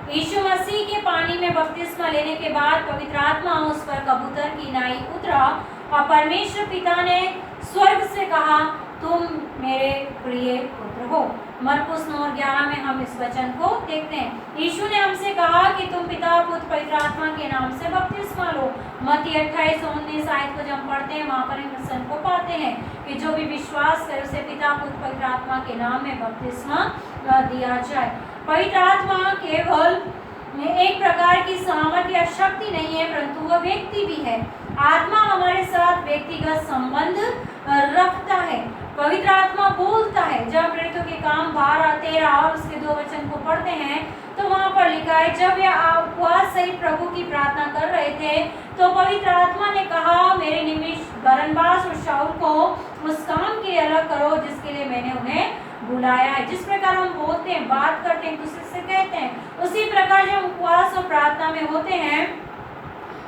यीशु मसीह के पानी में बपतिस्मा लेने के बाद पवित्र आत्मा उस पर कबूतर की नाई उतरा और परमेश्वर पिता ने स्वर्ग से कहा, तुम मेरे प्रिय पुत्र हो। मरकुस 9:11 में हम इस वचन को देखते हैं। यीशु ने हमसे कहा कि तुम पिता, पुत्र, पवित्र आत्मा के नाम से बपतिस्मा लो। मत्ती 28:19 आयत को जब हम पढ़ते हैं, वहाँ पर हम वचन को पाते हैं कि जो भी विश्वास करे उसे पिता, पुत्र, पवित्र आत्मा के नाम में बपतिस्मा दिया जाए। पवित्र आत्मा केवल एक प्रकार की सामर्थ्य या शक्ति नहीं है, परंतु वह व्यक्ति भी है। आत्मा हमारे साथ व्यक्तिगत संबंध रखता है। पवित्र आत्मा बोलता है। जब प्रेरितों के काम 12-13 और उसके 2 वचन को पढ़ते हैं तो वहाँ पर लिखा है, जब यह उपवास सहित प्रभु की प्रार्थना कर रहे थे तो पवित्र आत्मा ने कहा, मेरे निमित्त बरनबास और शाऊल को उस काम के लिए अलग करो जिसके लिए मैंने उन्हें बुलाया है। जिस प्रकार हम बोलते हैं, बात करते हैं, दूसरे से कहते हैं, उसी प्रकार जब उपवास और प्रार्थना में होते हैं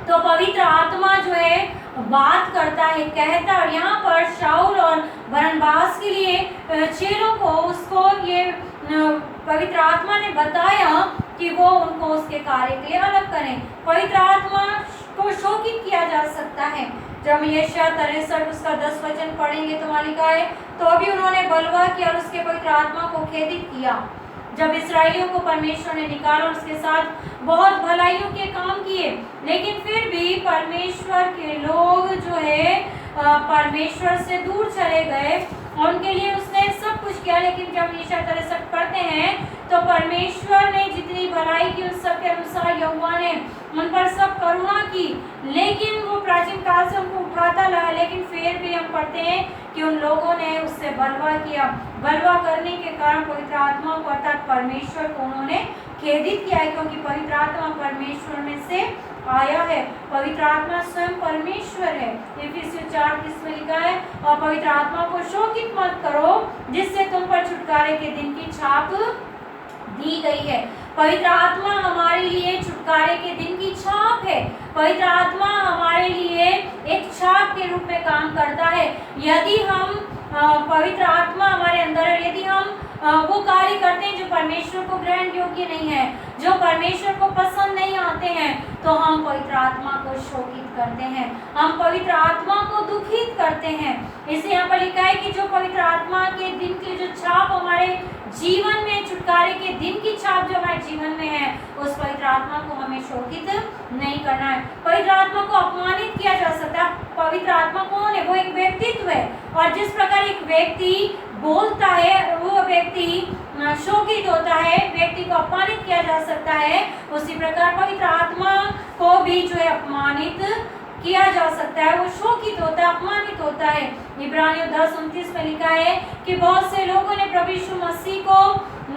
तो पवित्र आत्मा जो है बात करता है, कहता है। और यहाँ पर शाऊल और बरनबास के लिए चेलों को उसको ये पवित्र आत्मा ने बताया कि वो उनको उसके कार्य के लिए अलग करें। पवित्र आत्मा को शोकित किया जा सकता है। जब यशायाह 63 उसका 10 वचन पढ़ेंगे तो वहाँ लिखा है, तो अभी उन्होंने बलवा किया और उसके पवित्र आत्मा को खेदित किया। जब इस्राएलियों को परमेश्वर ने निकाला और उसके साथ बहुत भलाइयों के काम किए, लेकिन फिर भी परमेश्वर के लोग जो है परमेश्वर से दूर चले गए और उनके लिए उसने सब कुछ किया। लेकिन जब यशायाह 63 पढ़ते हैं तो परमेश्वर ने जितनी भलाई की उस सब के अनुसार यहोवा ने उन पर सब करुणा की, लेकिन वो प्राचीन काल से उनको उठाता रहा। लेकिन फिर भी हम पढ़ते हैं कि उन लोगों ने उससे बलवा किया। बलवा करने के कारण पवित्र आत्मा को अर्थात परमेश्वर को उन्होंने खेदित किया है, क्योंकि पवित्र आत्मा परमेश्वर में से आया है। पवित्र आत्मा स्वयं परमेश्वर है। इफिसियों 4:30 में लिखा है, और पवित्र आत्मा को शोकित मत करो जिससे तुम पर छुटकारे के दिन की छाप दी गई है। पवित्र आत्मा हमारे लिए छुटकारे के दिन की छाप है। पवित्र आत्मा हमारे लिए एक छाप के रूप में काम करता है। यदि हम पवित्र आत्मा हमारे अंदर है, यदि हम वो कार्य करते हैं जो परमेश्वर को ग्रहण योग्य नहीं है, जो परमेश्वर को पसंद नहीं आते हैं, तो हम पवित्र आत्मा को शोकित करते हैं, हम पवित्र आत्मा को दुखित करते हैं। इसे यहाँ पर लिखा है कि जो पवित्र आत्मा के दिन की जो छाप हमारे जीवन में, छुटकारे के दिन की छाप जो हमारे जीवन में है, उस पवित्र आत्मा को हमें शोकित नहीं करना है। पवित्र आत्मा को अपमानित किया जा सकता है। पवित्र आत्मा कौन है? वो एक व्यक्तित्व है, और जिस प्रकार एक व्यक्ति बोलता है, वो व्यक्ति शोकित होता है, व्यक्ति को अपमानित किया जा सकता है, उसी प्रकार पवित्र आत्मा को भी जो है अपमानित किया जा सकता है। वो शोकित होता है, अपमानित होता है। इब्रानियों 10:29 में लिखा है कि बहुत से लोगों ने प्रभु यीशु मसीह को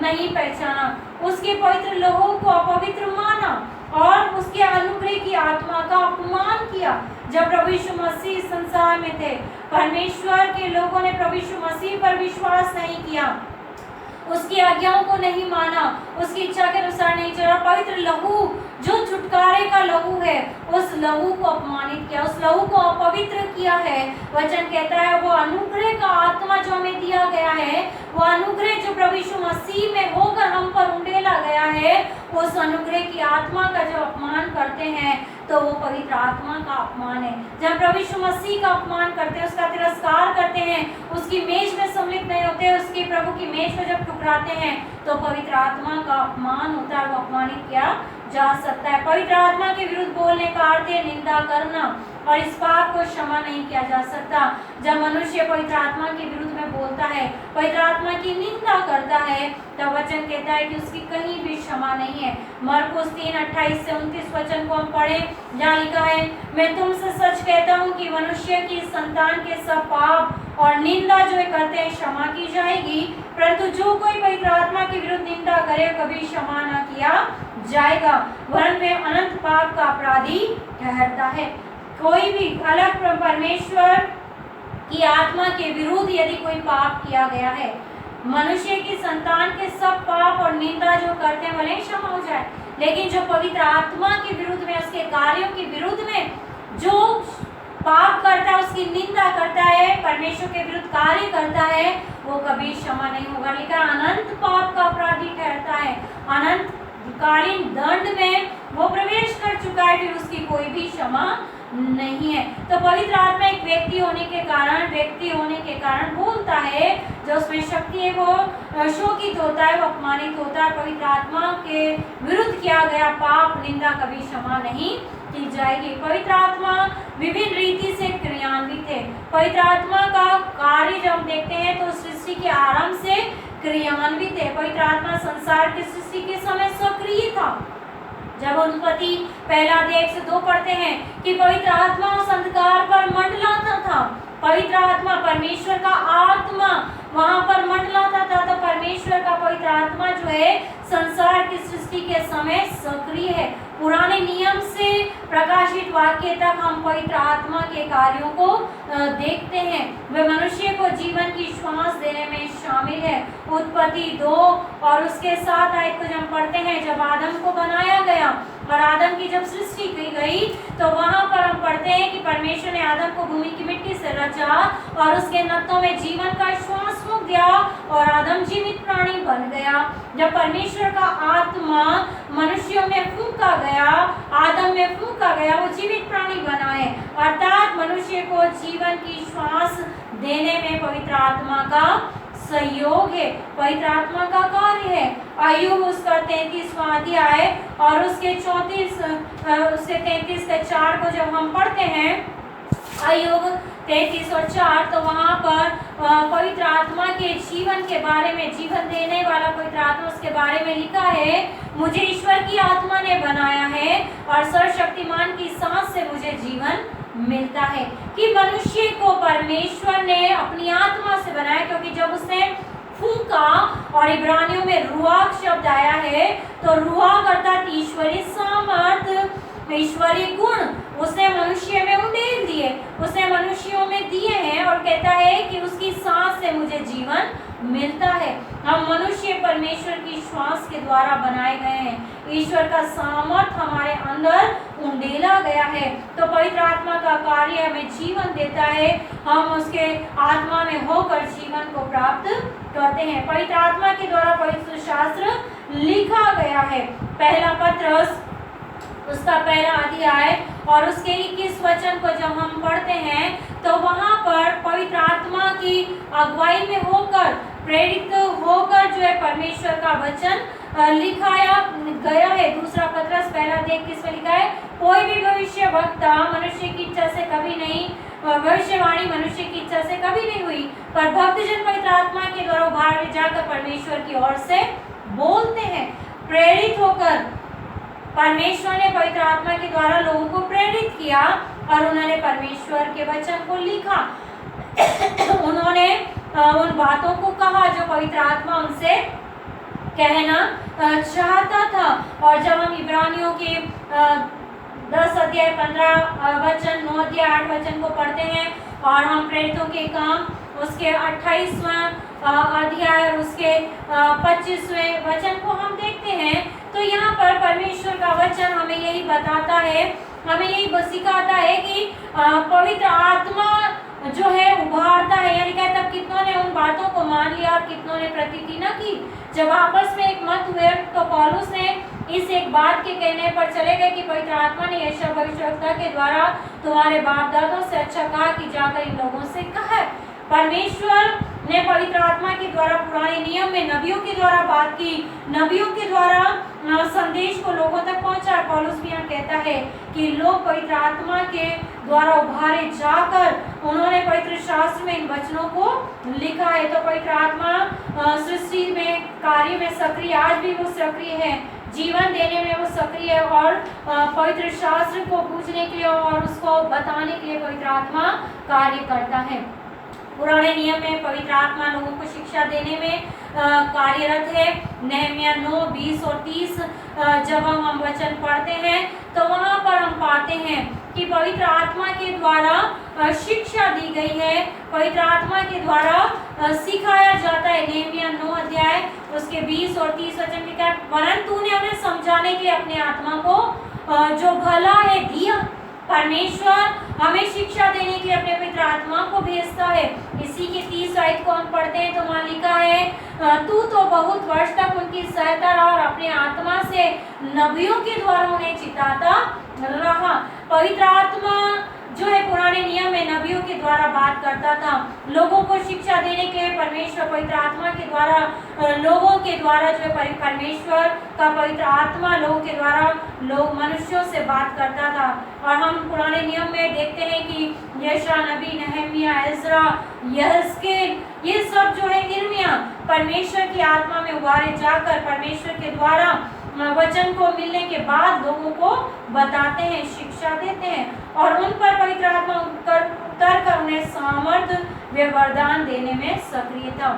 नहीं पहचाना, उसके पवित्र लहू को अपवित्र माना और उसके अनुग्रह की आत्मा का अपमान किया। जब प्रभु यीशु मसीह संसार में थे, परमेश्वर के लोगों ने प्रभु यीशु मसीह पर विश्वास नहीं किया, उसकी आज्ञाओं को नहीं माना, उसकी इच्छा के अनुसार नहीं चला। पवित्र लहू जो छुटकारे का लहू है, उस लहू को अपमानित किया, उस लहू को अपवित्र किया है। वचन कहता है वो अनुग्रह का आत्मा जो हमें दिया गया है, वो अनुग्रह जो प्रभु यीशु मसीह में होकर हम पर उंडेला गया है, उस अनुग्रह की आत्मा का जो अपमान करते हैं तो वो पवित्र आत्मा का अपमान है। जब प्रभु यीशु मसीह का अपमान करते हैं, उसका तिरस्कार करते हैं, उस उसकी मेज में सम्मिलित नहीं होते, उसके प्रभु की मेज को जब ठुकराते हैं तो पवित्र आत्मा का अपमान होता है, वो अपमानित किया जा सकता है। पवित्र आत्मा के विरुद्ध बोलने का अर्थ है निंदा करना, और इस पाप को क्षमा नहीं किया जा सकता। जब मनुष्य पवित्र आत्मा के विरुद्ध में बोलता है, पवित्र आत्मा की निंदा करता है, तब वचन कहता है कि उसकी कहीं भी क्षमा नहीं है। मरकुस 3:28 से 29 वचन को हम पढ़ें, जहाँ लिखा है, मैं तुमसे सच कहता हूँ कि मनुष्य की संतान के सब पाप और निंदा जो करते हैं क्षमा की जाएगी, परंतु जो कोई पवित्र आत्मा के विरुद्ध निंदा करे कभी क्षमा न किया जाएगा, वरन वे अनंत पाप का अपराधी ठहरता है। कोई भी अलग परमेश्वर की आत्मा के विरुद्ध यदि कोई पाप किया गया है, मनुष्य की संतान के सब पाप और निंदा जो करते हैं भले क्षमा हो जाए, लेकिन जो पवित्र आत्मा के विरुद्ध में, उसके कार्यों के विरुद्ध में जो पाप करता है, उसकी निंदा करता है, परमेश्वर के विरुद्ध कार्य करता है, वो कभी क्षमा नहीं होगा। लिखा अनंत पाप का अपराधी ठहरता है, अनंत कालीन दंड में वो प्रवेश कर चुका है, फिर उसकी कोई भी क्षमा नहीं है। तो पवित्र आत्मा एक व्यक्ति होने के कारण बोलता है, जो उसमें शक्ति है वो शोकित होता है, वो अपमानित होता है। पवित्र आत्मा के विरुद्ध किया गया पाप निंदा कभी क्षमा नहीं की जाएगी। पवित्र आत्मा विभिन्न रीति से क्रियान्वित है। पवित्र आत्मा का कार्य जब हम देखते हैं तो सृष्टि के आरंभ से क्रियान्वित है। पवित्र आत्मा संसार की सृष्टि के समय सक्रिय था। जब उत्पत्ति 1:1-2 पढ़ते हैं कि पवित्र आत्मा उस अंधकार पर मंडलाता था, पवित्र आत्मा परमेश्वर का आत्मा वहां पर मंडलाता था, तो परमेश्वर का पवित्र आत्मा जो है संसार की सृष्टि के समय सक्रिय है। पुराने नियम से प्रकाशित वाक्य तक हम पवित्र आत्मा के कार्यों को देखते हैं। वे मनुष्य को जीवन की श्वास देने में शामिल है। उत्पत्ति 2 और उसके 7 आयत को जब हम पढ़ते हैं, जब आदम को बनाया गया और आदम की जब सृष्टि की गई, तो वहां पर हम पढ़ते हैं कि परमेश्वर ने आदम को भूमि की मिट्टी से रचा और उसके नथों में जीवन का श्वास फूंक दिया और आदम जीवित प्राणी बन गया। जब परमेश्वर का आत्मा मनुष्यों में फूंका गया, आदम में फूंका गया, वो जीवित प्राणी बना है, अर्थात मनुष्य को जीवन की श्वास देने में पवित्र आत्मा का सहयोग है, पवित्र आत्मा का कार्य है। अय्यूब उसका 33वां अध्याय और उसके 33 के 4 को जब हम पढ़ते हैं, अय्यूब 33 और 4, तो वहाँ पर पवित्र आत्मा के जीवन के बारे में, जीवन देने वाला पवित्र आत्मा, उसके बारे में लिखा है, मुझे ईश्वर की आत्मा ने बनाया है और सर्वशक्तिमान की सांस से मुझे जीवन मिलता है। कि मनुष्य को परमेश्वर ने अपनी आत्मा से बनाया, क्योंकि जब उसने फूंका और इब्रानियों में रुआक शब्द आया है, तो रुआक अर्थात ईश्वरीय सामर्थ, ईश्वरीय गुण उसने मनुष्य में उंडेल दिए, उसने मनुष्यों में दिए हैं और कहता है कि उसकी सांस से मुझे जीवन मिलता है। हम मनुष्य परमेश्वर की श्वास के द्वारा बनाए गए हैं, ईश्वर का सामर्थ हमारे अंदर उंडेला गया है। तो पवित्र आत्मा का कार्य हमें जीवन देता है, हम उसके आत्मा में होकर जीवन को प्राप्त करते हैं। पवित्र आत्मा के द्वारा पवित्र शास्त्र लिखा गया है। पहला पत्रस उसका 1 अध्याय और उसके 21 वचन को जब हम पढ़ते हैं, तो वहाँ पर पवित्र आत्मा की अगुवाई में होकर, प्रेरित होकर जो है परमेश्वर का वचन लिखाया गया है। दूसरा पत्रस 1:21 में लिखा है, कोई भी भविष्य वक्ता मनुष्य की इच्छा से कभी नहीं, भविष्यवाणी मनुष्य की इच्छा से कभी नहीं हुई, पर भक्तजन पवित्र आत्मा के द्वारा उभारे जाकर परमेश्वर की ओर से बोलते हैं। प्रेरित होकर परमेश्वर ने पवित्र आत्मा के द्वारा लोगों को प्रेरित किया और उन्होंने परमेश्वर के वचन को लिखा। उन्होंने उन बातों को कहा जो पवित्र आत्मा उनसे कहना चाहता था। और जब हम इब्रानियों के 10 अध्याय 15 वचन, 9 अध्याय 8 वचन को पढ़ते हैं और हम प्रेरितों के काम उसके 28वां अध्याय और उसके 25वें वचन को हम देखते हैं, तो यहाँ पर परमेश्वर का वचन हमें यही बताता है, हमें यही सिखाता है कि पवित्र आत्मा जो है उभारता है। यानी कहता तब कितनों ने उन बातों को मान लिया और कितनों ने प्रतीति न की। जब आपस में एक मत हुए तो पौलुस ने इस एक बात के कहने पर चले गए कि पवित्र आत्मा ने यशायाह भविष्यवक्ता के द्वारा तुम्हारे बाप दादों से अच्छा कहा कि जाकर इन लोगों से कहा। परमेश्वर ने पवित्र आत्मा के द्वारा पुराने नियम में नबियों के द्वारा बात की, नबियों के द्वारा संदेश को लोगों तक पहुंचा। पौलुस भी यहाँ कहता है कि लोग पवित्र आत्मा के द्वारा उभारे जाकर उन्होंने पवित्र शास्त्र में इन वचनों को लिखा है। तो पवित्र आत्मा सृष्टि में कार्य में सक्रिय, आज भी वो सक्रिय है, जीवन देने में वो सक्रिय है और पवित्र शास्त्र को पूछने के लिए और उसको बताने के लिए पवित्र आत्मा कार्य करता है। पुराने नियम में पवित्र आत्मा लोगों को शिक्षा देने में कार्यरत है। नहम्याह 9, 20 और 30 जब हम वचन पढ़ते हैं तो वहाँ पर हम पाते हैं कि पवित्र आत्मा के द्वारा शिक्षा दी गई है, पवित्र आत्मा के द्वारा सिखाया जाता है। नहम्याह 9 अध्याय उसके 20 और 30 वचन लिखा है, परंतु उन्हें उन्हें समझाने के अपने आत्मा को जो भला है दिया। परमेश्वर हमें शिक्षा देने के लिए अपने पवित्र आत्मा को भेजता है। इसी की 30 आयत को हम पढ़ते हैं तो वहाँ लिखा है, तू तो बहुत वर्ष तक उनकी सहायता रहा और अपने आत्मा से नबियों के द्वारा उन्हें चिताता रहा। पवित्र आत्मा जो है पुराने नियम में नबियों के द्वारा बात करता था, लोगों को शिक्षा देने के लिए परमेश्वर पवित्र आत्मा के द्वारा लोगों के द्वारा जो है परमेश्वर का पवित्र आत्मा लोगों के द्वारा लोग मनुष्यों से बात करता था। और हम पुराने नियम में देखते हैं कि यशायाह नबी, नहम्याह, एज्रा, यहेजकेल, ये सब जो है यिर्मयाह परमेश्वर की आत्मा में उभारे जाकर परमेश्वर के द्वारा वचन को मिलने के बाद लोगों को बताते हैं, शिक्षा देते हैं और उन पर पवित्र आत्मा उतर कर उन्हें सामर्थ्य व वरदान देने में सक्रिय था।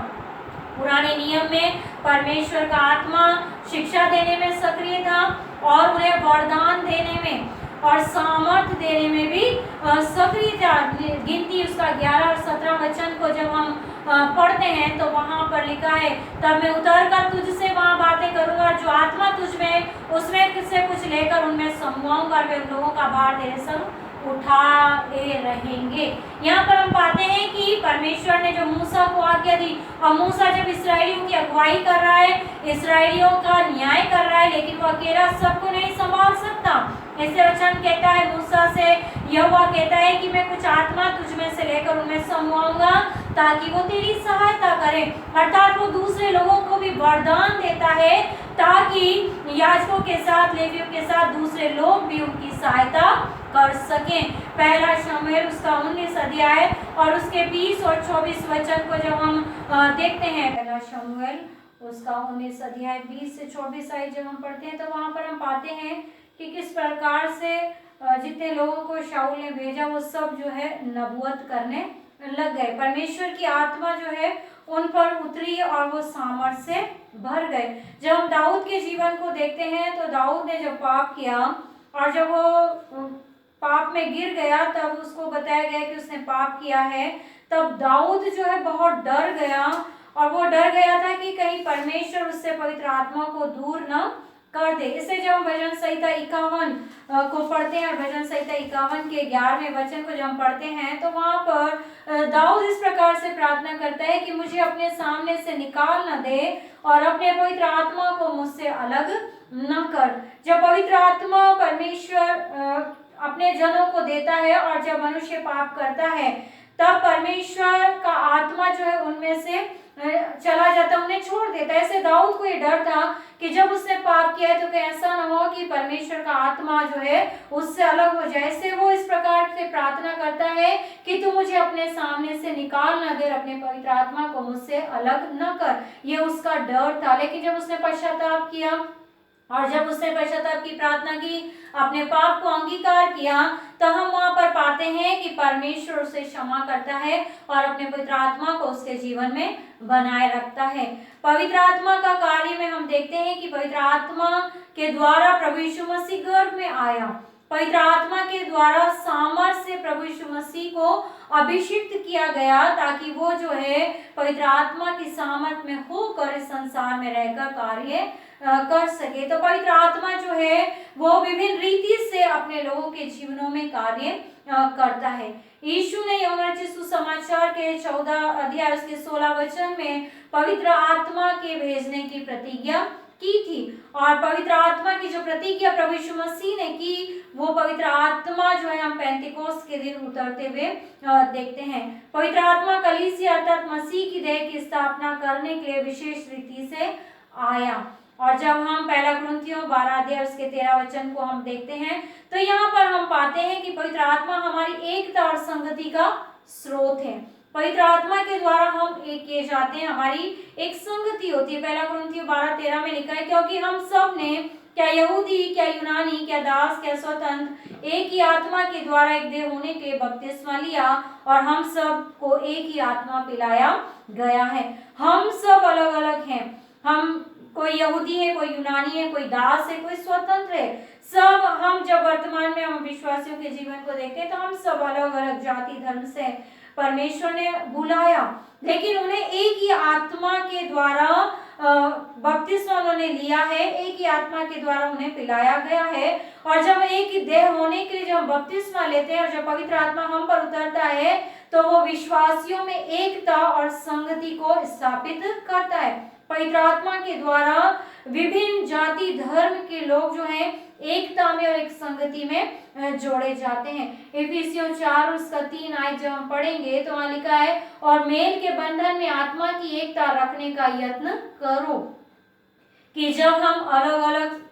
पुराने नियम में परमेश्वर का आत्मा शिक्षा देने में सक्रिय था और उन्हें वरदान देने में और सामर्थ्य देने में भी सक्रिय था। गिनती उसका 11 और 17 वचन को जब हम पढ़ते हैं तो वहाँ पर लिखा है, तब मैं उतर कर तुझसे वहाँ बातें करूँगा, जो आत्मा तुझ में उसमें से कुछ लेकर उनमें समवाऊंगा, वे उन लोगों का भार तेरे संग उठाए रहेंगे। यहाँ पर हम पाते हैं कि परमेश्वर ने जो मूसा को आज्ञा दी और मूसा जब इसराइलियों की अगुवाई कर रहा है, इसराइलियों का न्याय कर रहा है, लेकिन वो अकेला सबको नहीं संभाल सकता। ऐसे वचन कहता है मूसा से, यहोवा कहता है कि मैं कुछ आत्मा तुझ में से लेकर उनमें समवाऊंगा ताकि वो तेरी सहायता करें। अर्थात वो दूसरे लोगों को भी वरदान देता है ताकि याजकों के साथ, लेवियों के साथ दूसरे लोग भी उनकी सहायता कर सकें। पहला शमूएल उसका 19 अध्याय और उसके 20 और 24 वचन को जब हम देखते हैं, पहला शमूएल उसका 19 अध्याय 20 से 24 आयत जब हम पढ़ते हैं तो वहाँ पर हम पाते हैं कि किस प्रकार से जितने लोगों को शाऊल ने भेजा वो सब जो है नबूवत करने लग गए। परमेश्वर की आत्मा जो है उन पर उतरी और वो सामर्थ्य से भर गए। जब हम दाऊद के जीवन को देखते हैं तो दाऊद ने जब पाप किया और जब वो पाप में गिर गया तब उसको बताया गया कि उसने पाप किया है, तब दाऊद जो है बहुत डर गया और वो डर गया था कि कहीं परमेश्वर उससे पवित्र आत्मा को दूर न कर दे। इसे जब हम भजन संहिता 51 को पढ़ते हैं और भजन संहिता 51 के 11वें वचन को जब हम पढ़ते हैं तो वहाँ पर दाऊद इस प्रकार से प्रार्थना करता है कि मुझे अपने सामने से निकाल न दे और अपने पवित्र आत्मा को मुझसे अलग न कर। जब पवित्र आत्मा परमेश्वर अपने जनों को देता है और जब मनुष्य पाप करता है तब परमेश्वर का आत्मा जो है उनमें से चला जाता, उन्हें छोड़ देता है। ऐसे दाऊद को ये डर था कि जब उसने पाप किया है तो कहीं ऐसा न हो कि परमेश्वर का आत्मा जो है उससे अलग हो जाए। ऐसे वो इस प्रकार से प्रार्थना करता है कि तू मुझे अपने सामने से निकाल न दे, अपने पवित्र आत्मा को मुझसे अलग न कर। ये उसका डर था। लेकिन जब उसने पश्चाताप किया और जब उसने पश्चाताप की प्रार्थना की, अपने पाप को अंगीकार किया, तो हम वहाँ पर पाते हैं कि परमेश्वर उसे क्षमा करता है और अपने पवित्र आत्मा को उसके जीवन में बनाए रखता है। पवित्र आत्मा का कार्य में हम देखते हैं कि पवित्र आत्मा के द्वारा प्रभु यीशु मसीह गर्भ में आया। पवित्र आत्मा के द्वारा सामर्थ्य से प्रभु यीशु मसीह को अभिषिक्त किया गया ताकि वो जो है पवित्र आत्मा की सामर्थ्य में होकर इस संसार में रहकर कार्य कर सके। तो पवित्र आत्मा जो है वो विभिन्न रीति से अपने लोगों के जीवनों में कार्य करता है। यीशु ने यूहन्ना सुसमाचार के 14 अध्याय उसके 16 वचन में पवित्र आत्मा के भेजने की प्रतिज्ञा की थी। और पवित्र आत्मा की जो प्रतिज्ञा प्रभु यीशु मसीह ने की, वो पवित्र आत्मा जो है हम पेंतिकोस्त के दिन उतरते हुए देखते हैं। पवित्र आत्मा कलीसिया अर्थात मसीह की देह की स्थापना करने के लिए विशेष रीति से आया। और जब हम पहला कुरिन्थियों 12 अध्याय उसके 13 वचन को हम देखते हैं, तो यहाँ पर हम पाते हैं कि पवित्र आत्मा हमारी एकता और संगति का स्रोत है। पवित्र आत्मा के द्वारा हम एक किए जाते हैं, हमारी एक संगति होती है। पहला कुरिन्थियों 12:13 में लिखा है, क्योंकि हम सब ने, क्या यहूदी, क्या यूनानी, क्या दास, क्या स्वतंत्र, एक ही आत्मा के द्वारा एक देह होने के बपतिस्मा लिया और हम सब को एक ही आत्मा पिलाया गया है। हम सब अलग अलग हैं, हम कोई यहूदी है, कोई यूनानी है, कोई दास है, कोई स्वतंत्र है। सब हम जब वर्तमान में हम विश्वासियों के जीवन को देखते हैं तो हम सब अलग अलग जाति धर्म से परमेश्वर ने बुलाया, लेकिन उन्हें एक ही आत्मा के द्वारा बपतिस्मा उन्होंने लिया है, एक ही आत्मा के द्वारा उन्हें पिलाया गया है। और जब एक ही देह होने के लिए जब हम बपतिस्मा लेते हैं और जब पवित्र आत्मा हम पर उतरता है तो वो विश्वासियों में एकता और संगति को स्थापित करता है। पवित्र आत्मा के द्वारा विभिन्न जाति धर्म के लोग जो हैं एकता में और एक संगति में जोड़े जाते हैं। इफिसियों 4 उसका 3 आयत जब हम पढ़ेंगे तो वहां लिखा है, और मेल के बंधन में आत्मा की एकता रखने का यत्न करो। कि जब हम अलग अलग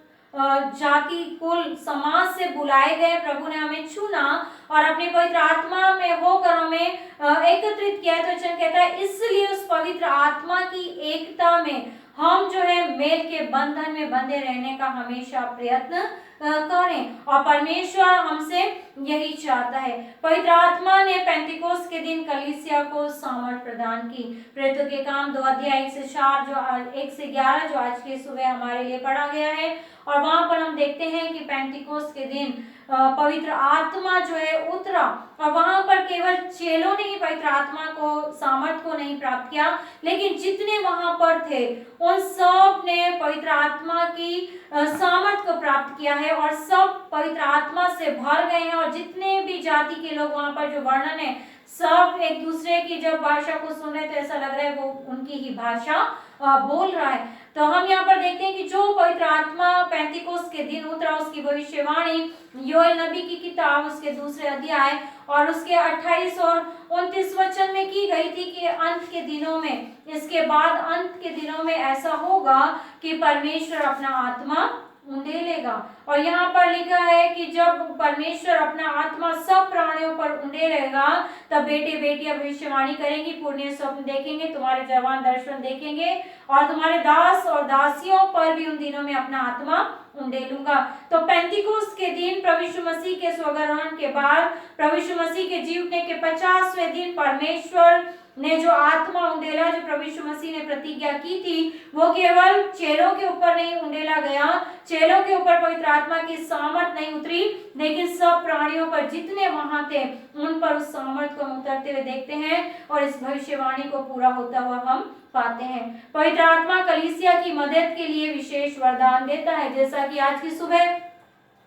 जाति कुल समाज से बुलाए गए, प्रभु ने हमें चुना और अपनी पवित्र आत्मा में होकर हमें एकत्रित किया, तो वचन कहता है इसलिए उस पवित्र आत्मा की एकता में हम जो है मेल के बंधन में बंधे रहने का हमेशा प्रयत्न करें। और परमेश्वर हमसे यही चाहता है। पवित्र आत्मा ने पेंतिकोस्त के दिन कलीसिया को सामर्थ प्रदान की। प्रेरितों के काम 2 अध्याय 1 से 4 जो 1 से 11 जो आज के सुबह हमारे लिए पढ़ा गया है, और वहां पर हम देखते हैं कि पेंतिकोस्त के दिन पवित्र आत्मा जो है उतरा, और वहां पर केवल चेलों ने ही पवित्र आत्मा को सामर्थ को नहीं प्राप्त किया, लेकिन जितने वहां पर थे उन सब ने पवित्र आत्मा की सामर्थ को प्राप्त किया है और सब पवित्र आत्मा से भर गए हैं। और जितने भी जाति के लोग वहां पर जो वर्णन है, सब एक दूसरे की जब भाषा को सुन रहे तो ऐसा लग रहा है वो उनकी ही भाषा बोल रहा है। तो हम यहाँ पर देखते हैं कि जो पवित्र आत्मा पेंतिकोस्त के दिन उतरा, उसकी भविष्यवाणी योएल नबी की किताब उसके 2 अध्याय और उसके 28 और 29 वचन में की गई थी कि अंत के दिनों में, इसके बाद अंत के दिनों में ऐसा होगा कि परमेश्वर अपना आत्मा उंडेलेगा। और यहाँ पर लिखा है कि जब परमेश्वर अपना आत्मा सब प्राणियों पर उंडेलेगा, तब बेटे बेटियां भविष्यवाणी करेंगी, पुण्य स्वप्न देखेंगे, तुम्हारे जवान दर्शन देखेंगे, और तुम्हारे दास और दासियों पर भी उन दिनों में अपना आत्मा उंडेलूंगा। तो पेंतिकोस्त के दिन प्रभु यीशु मसीह के स्वर्गारोहण के बाद, प्रभु यीशु मसीह के जी उठने के 50वें दिन परमेश्वर ने जो आत्मा उंडेला, जो प्रभु यीशु मसीह ने प्रतिज्ञा की थी, वो केवल चेलों के ऊपर नहीं उंडेला गया, चेलों के ऊपर पवित्र आत्मा की सामर्थ नहीं उतरी, लेकिन सब प्राणियों पर जितने वहां थे उन पर उस सामर्थ को उतरते हुए देखते हैं और इस भविष्यवाणी को पूरा होता हुआ हम पाते हैं। पवित्र आत्मा कलीसिया की मदद के लिए विशेष वरदान देता है, जैसा कि आज की सुबह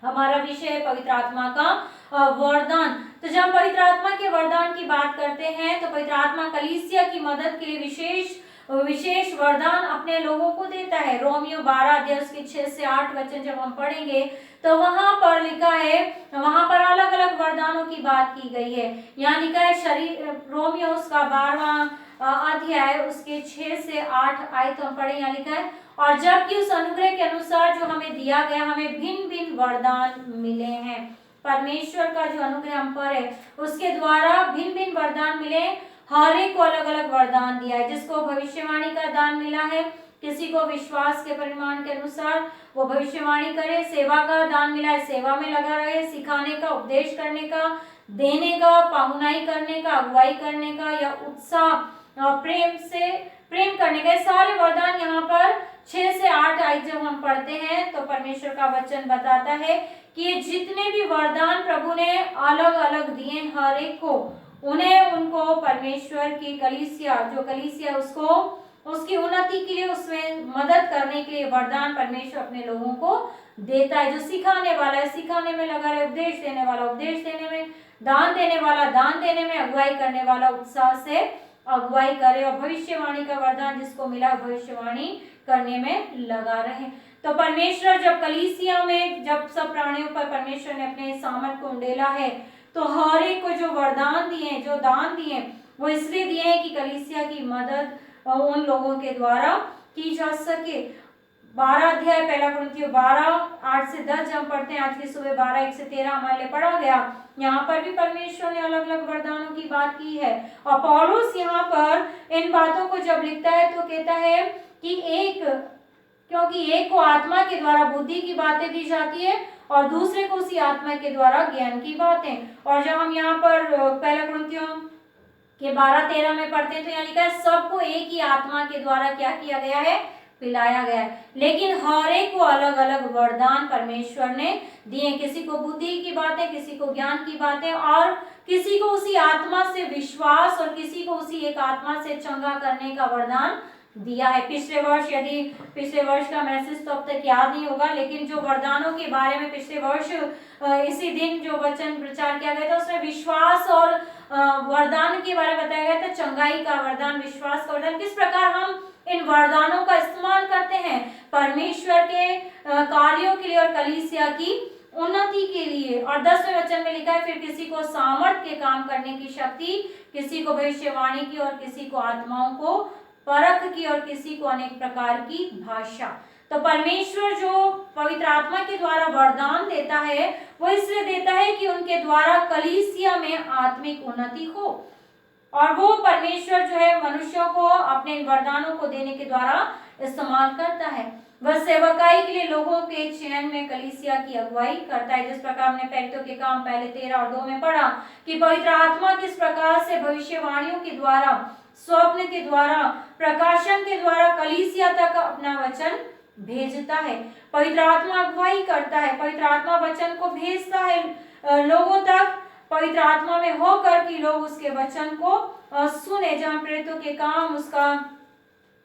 हमारा विषय है पवित्र आत्मा का वरदान। तो जब पवित्र आत्मा के वरदान की बात करते हैं तो पवित्र आत्मा कलीसिया की मदद के लिए विशेष वरदान अपने लोगों को देता है। रोमियो 12 अध्याय उसके 6 से 8 वचन जब हम पढ़ेंगे तो वहां पर लिखा है, वहां पर अलग अलग वरदानों की बात की गई है। यहाँ लिखा है शरीर, रोमियो उसका 12वां अध्याय उसके 6 से 8 आयत हम पढ़े। यहाँ लिखा है, और जबकि उस अनुग्रह के अनुसार जो हमें दिया गया, हमें भिन्न भिन्न वरदान मिले हैं। परमेश्वर का जो अनुग्रह हम पर है उसके द्वारा भिन्न भिन्न वरदान मिले, हर एक को अलग अलग वरदान दिया है। जिसको भविष्यवाणी का दान मिला है, किसी को विश्वास के परिमाण के अनुसार वो भविष्यवाणी करे, सेवा का दान मिला है, सेवा में लगा रहे, सिखाने का, उपदेश करने का, देने का, पाहुनाई करने का, अगुवाई करने का, या उत्साह और प्रेम करने का, सारे वरदान यहाँ पर 6 से 8 आयत जब हम पढ़ते हैं तो परमेश्वर का वचन बताता है कि ये जितने भी वरदान प्रभु ने अलग अलग दिए हर एक को, उन्हें उनको परमेश्वर की कलीसिया, जो कलीसिया उसको उसकी उन्नति के लिए, उसमें मदद करने के लिए वरदान परमेश्वर अपने लोगों को देता है। जो सिखाने वाला है सिखाने में लगा रहे, उपदेश देने वाला उपदेश देने में, दान देने वाला दान देने में, अगुवाई करने वाला उत्साह से अगुवाई करे और भविष्यवाणी का वरदान जिसको मिला भविष्यवाणी करने में लगा रहे। तो परमेश्वर जब कलीसिया में जब सब प्राणियों पर परमेश्वर ने अपने सामर्थ को उंडेला है, तो हर एक को जो वरदान दिए, जो दान दिए, वो इसलिए दिए हैं कि कलीसिया की मदद उन लोगों के द्वारा की जा सके। 12 अध्याय 1 कुरिन्थियों 12 8 से 10 जब पढ़ते हैं, आज की सुबह 12 1 से 13 हमारे लिए पढ़ा गया। यहाँ पर भी परमेश्वर ने अलग अलग वरदानों की बात की है और पौलुस यहाँ पर इन बातों को जब लिखता है तो कहता है कि क्योंकि एक को आत्मा के द्वारा बुद्धि की बातें दी जाती है और दूसरे को उसी आत्मा के द्वारा ज्ञान की बातें। और जब हम यहाँ पर 1 कुरिन्थियों के 12-13 में पढ़ते हैं तो यहाँ लिखा है सबको एक ही आत्मा के द्वारा क्या किया गया है, पिलाया गया है, लेकिन हर एक को अलग अलग वरदान परमेश्वर ने दिए। किसी को बुद्धि की बातें, किसी को ज्ञान की बातें, और किसी को उसी आत्मा से विश्वास, और किसी को उसी एक आत्मा से चंगा करने का वरदान दिया है। पिछले वर्ष का मैसेज तो अब तक याद नहीं होगा, लेकिन जो वरदानों के बारे में पिछले वर्ष इसी दिन जो वचन प्रचार किया गया था उसमें विश्वास और वरदान के बारे में बताया गया था, चंगाई का वरदान, विश्वास का वरदान, किस प्रकार हम इन वरदानों का इस्तेमाल करते हैं परमेश्वर के कार्यों के लिए और कलीसिया की उन्नति के लिए। और 10वें वचन में लिखा है फिर किसी को सामर्थ के काम करने की शक्ति, किसी को भविष्यवाणी की, और किसी को आत्माओं को परख की, और किसी को अनेक प्रकार की भाषा। तो परमेश्वर जो पवित्र आत्मा के द्वारा वरदान देता है वो इसलिए देता है कि उनके द्वारा कलीसिया में आत्मिक उन्नति हो, और वो परमेश्वर जो है मनुष्यों को अपने वरदानों को देने के द्वारा इस्तेमाल करता है। वह सेवकाई के लिए लोगों के चयन में कलीसिया की अगुवाई करता है। जिस प्रकार हमने प्रेरितों के काम पहले 13 और 2 में पढ़ा कि पवित्र आत्मा किस प्रकार से भविष्यवाणियों के द्वारा, स्वप्न के द्वारा, प्रकाशन के द्वारा कलीसिया तक अपना वचन भेजता है। पवित्र आत्मा अगुवाई करता है, पवित्र आत्मा वचन को भेजता है लोगों तक, पवित्र आत्मा में होकर कि लोग उसके वचन को सुने। जहाँ प्रेरितों के काम उसका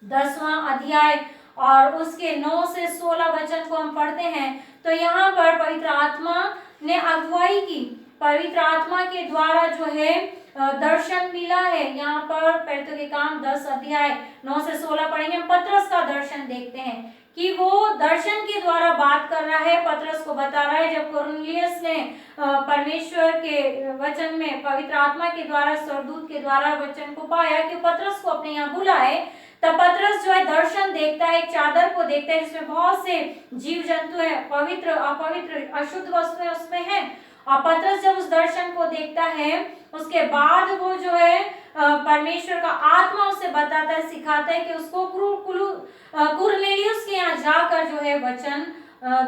10वां अध्याय और उसके 9 से 16 वचन को हम पढ़ते हैं तो यहाँ पर पवित्र आत्मा ने अगुवाई की, पवित्र आत्मा के द्वारा जो है दर्शन मिला है। यहाँ पर प्रेरितों के काम 10 अध्याय 9 से 16 पढ़ेंगे, हम पतरस का दर्शन देखते हैं कि वो दर्शन के द्वारा बात कर रहा है, पतरस को बता रहा है। जब कुरनेलियुस ने परमेश्वर के वचन में पवित्र आत्मा के द्वारा, स्वर्गदूत के द्वारा वचन को पाया कि पतरस को अपने यहाँ बुलाए, तब पतरस जो है दर्शन देखता है, एक चादर को देखता है जिसमें बहुत से जीव जंतु है, पवित्र, अपवित्र, अशुद्ध वस्तुएं उसमें हैं। और पतरस जब उस दर्शन को देखता है उसके बाद वो जो है परमेश्वर का आत्मा उसे बताता है, सिखाता है कि उसको कुरनेलियुस के यहाँ जाकर जो है वचन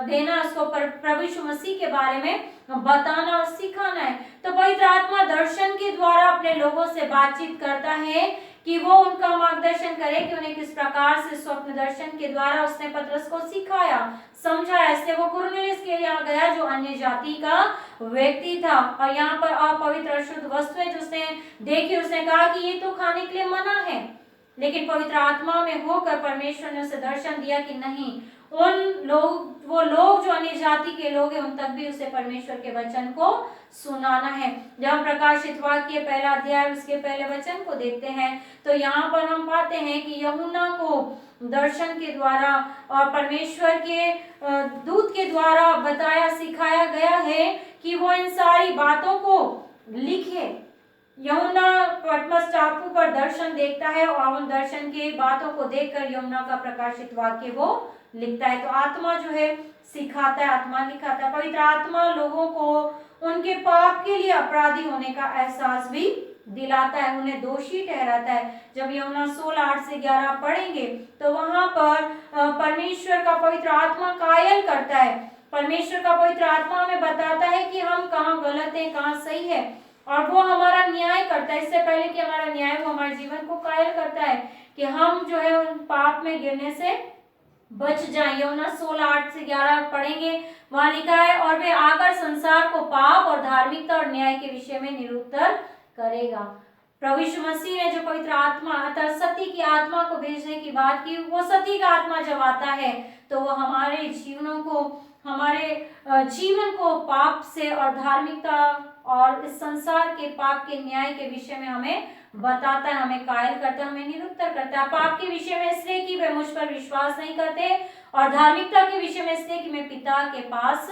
देना, उसको प्रभु यीशु मसीह के बारे में बताना और सिखाना है। तो पवित्र आत्मा दर्शन के द्वारा अपने लोगों से बातचीत करता है कि वो उनका मार्गदर्शन करे कि उन्हें किस प्रकार से स्वप्न दर्शन के द्वारा उसने पतरस को सिखाया, समझाया। इसलिए वो कुरनेलियुस के यहाँ गया जो अन्य जाति का व्यक्ति था, और यहाँ पर अपवित्र अशुद्ध वस्तुएं जो उसने देखी, उसने कहा कि ये तो खाने के लिए मना है, लेकिन पवित्र आत्मा में होकर परमेश्वर ने उसे दर्शन दिया कि नहीं, वो लोग जो अन्य जाति के लोग हैं उन तक भी उसे परमेश्वर के वचन को सुनाना है। जब हम प्रकाशित वाक्य 1 अध्याय उसके पहले वचन को देखते हैं तो यहाँ पर हम पाते हैं कि यूहन्ना को दर्शन के द्वारा और परमेश्वर के दूत के द्वारा बताया, सिखाया गया है कि वो इन सारी बातों को लिखे। यूहन्ना पटमस टापू पर दर्शन देखता है और उन दर्शन के बातों को देखकर यूहन्ना का प्रकाशित वाक्य वो लिखता है। तो आत्मा जो है सिखाता है, आत्मा लिखाता है। पवित्र आत्मा लोगों को उनके पाप के लिए अपराधी होने का एहसास भी दिलाता है, उन्हें दोषी ठहराता है। जब यूहन्ना 16:8 से 11 पढ़ेंगे तो वहां पर परमेश्वर का पवित्र आत्मा कायल करता है, परमेश्वर का पवित्र आत्मा हमें बताता है कि हम कहाँ गलत हैं, कहाँ सही है, और वो हमारा न्याय करता है। इससे पहले कि हमारा न्याय, वो हमारे जीवन को कायल करता है कि हम जो है उन पाप में गिरने से बच जाए। यूहन्ना 16:8 से 11 पढ़ेंगे, वहां लिखा है और वे आकर संसार को पाप और धार्मिकता और न्याय के विषय में निरुत्तर करेगा। प्रभु यीशु मसीह ने जो पवित्र आत्मा अर्थात सत्य की आत्मा को भेजने की बात की, वो सत्य का आत्मा जब आता है तो वो हमारे जीवनों को, हमारे जीवन को पाप से और धार्मिकता और इस संसार के पाप के न्याय के विषय में हमें बताता है, हमें कायल करता है, हमें निरुत्तर करता है। पाप के विषय में इसलिए कि वे मुझ पर विश्वास नहीं करते, और धार्मिकता के विषय में इसलिए कि मैं पिता के पास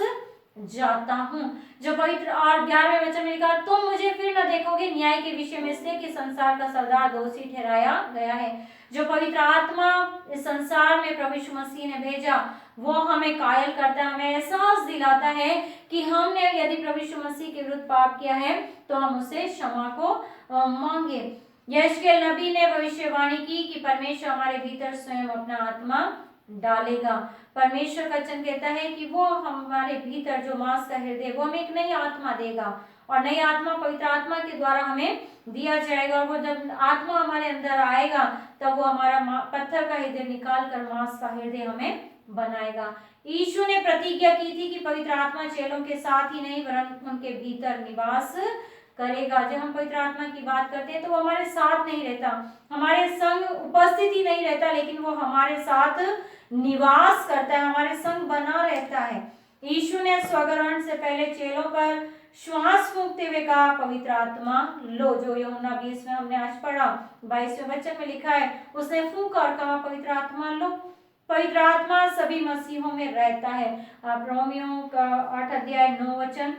जाता हूँ। जो पवित्र और 11वें वचन में लिखा, तुम मुझे फिर न देखोगे, न्याय के विषय में इसलिए कि संसार का सरदार दोषी ठहराया गया है। जो पवित्र आत्मा इस संसार में प्रभु यीशु मसीह ने भेजा, वो हमें कायल करता है, हमें एहसास दिलाता है कि हमने यदि प्रभु यीशु मसीह के विरुद्ध पाप किया है तो हम उसे क्षमा को मांगे। यशकेल नबी ने भविष्यवाणी की कि परमेश्वर हमारे भीतर स्वयं अपना आत्मा डालेगा। परमेश्वर का वचन कहता है कि वो हमारे भीतर जो मांस का हृदय, वो हमें एक नई आत्मा देगा, और नई आत्मा पवित्र आत्मा के द्वारा हमें दिया जाएगा। और वो जब आत्मा हमारे अंदर आएगा तब वो हमारा पत्थर का हृदय निकाल कर मांस का हृदय हमें बनाएगा। यीशु ने प्रतिज्ञा की थी कि पवित्र आत्मा चेलों के साथ ही नहीं वरन उनके भीतर निवास करेगा। जब हम पवित्र आत्मा की बात करते हैं तो वो हमारे साथ नहीं रहता, हमारे संग उपस्थित ही नहीं रहता, लेकिन वो हमारे साथ निवास करता है, हमारे संग बना रहता है। यीशु ने स्वर्गारोहण से पहले चेलों पर श्वास फूंकते हुए कहा, पवित्र आत्मा लो, जो यूहन्ना 20 में हमने आज पढ़ा, 22वें वचन में लिखा है, उसने फूंका और कहा, पवित्र आत्मा लो। पवित्र आत्मा सभी मसीहों में रहता है। आप रोमियो का 8 अध्याय 9 वचन,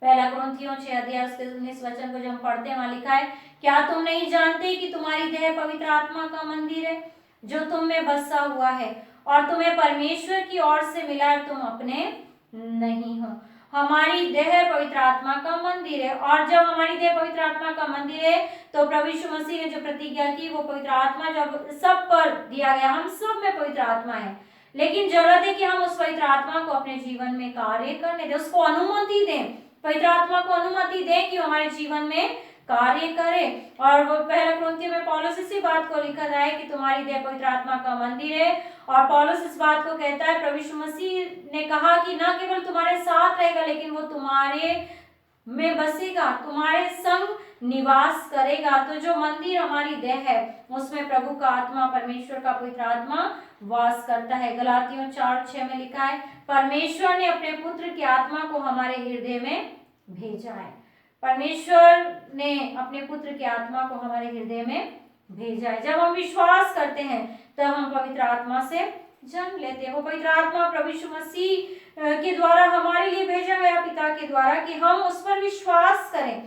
पहला कुरिन्थियों 6 अध्याय उसके 19 वचन को जब हम पढ़ते हैं, वहां लिखा है, क्या तुम नहीं जानते कि तुम्हारी देह पवित्र आत्मा का मंदिर है जो तुम में बसा हुआ है और तुम्हें परमेश्वर की ओर से मिला है, तुम अपने नहीं हो। हमारी देह पवित्र आत्मा का मंदिर है, और जब हमारी देह पवित्र आत्मा का मंदिर है तो प्रभु यीशु मसीह ने जो प्रतिज्ञा की, वो पवित्र आत्मा जब सब पर दिया गया, हम सब में पवित्र आत्मा है, लेकिन जरूरत है कि हम उस पवित्र आत्मा को अपने जीवन में कार्य करने दें, उसको अनुमति दें, पवित्र आत्मा को अनुमति दें कि हमारे जीवन में कार्य करे। और वो पहला कुरिन्थियों में पौलुस इसी बात को लिखा है कि तुम्हारी देह पवित्र आत्मा का मंदिर है, और पौलुस इस बात को कहता है, प्रभु यीशु मसीह ने कहा कि न केवल तुम्हारे साथ रहेगा, लेकिन वो तुम्हारे में बसेगा, तुम्हारे संग निवास करेगा। तो जो मंदिर हमारी देह है, उसमें प्रभु का आत्मा, परमेश्वर का पवित्र आत्मा वास करता है। गलातियों 4:6 में लिखा है, परमेश्वर ने अपने पुत्र की आत्मा को हमारे हृदय में भेजा है। परमेश्वर ने अपने पुत्र की आत्मा को हमारे हृदय में भेजा है। जब हम विश्वास करते हैं तब हम पवित्र आत्मा से जन्म लेते हैं। वो पवित्र आत्मा प्रभु यीशु मसीह के द्वारा हमारे लिए भेजा गया पिता के द्वारा कि हम उस पर विश्वास करें।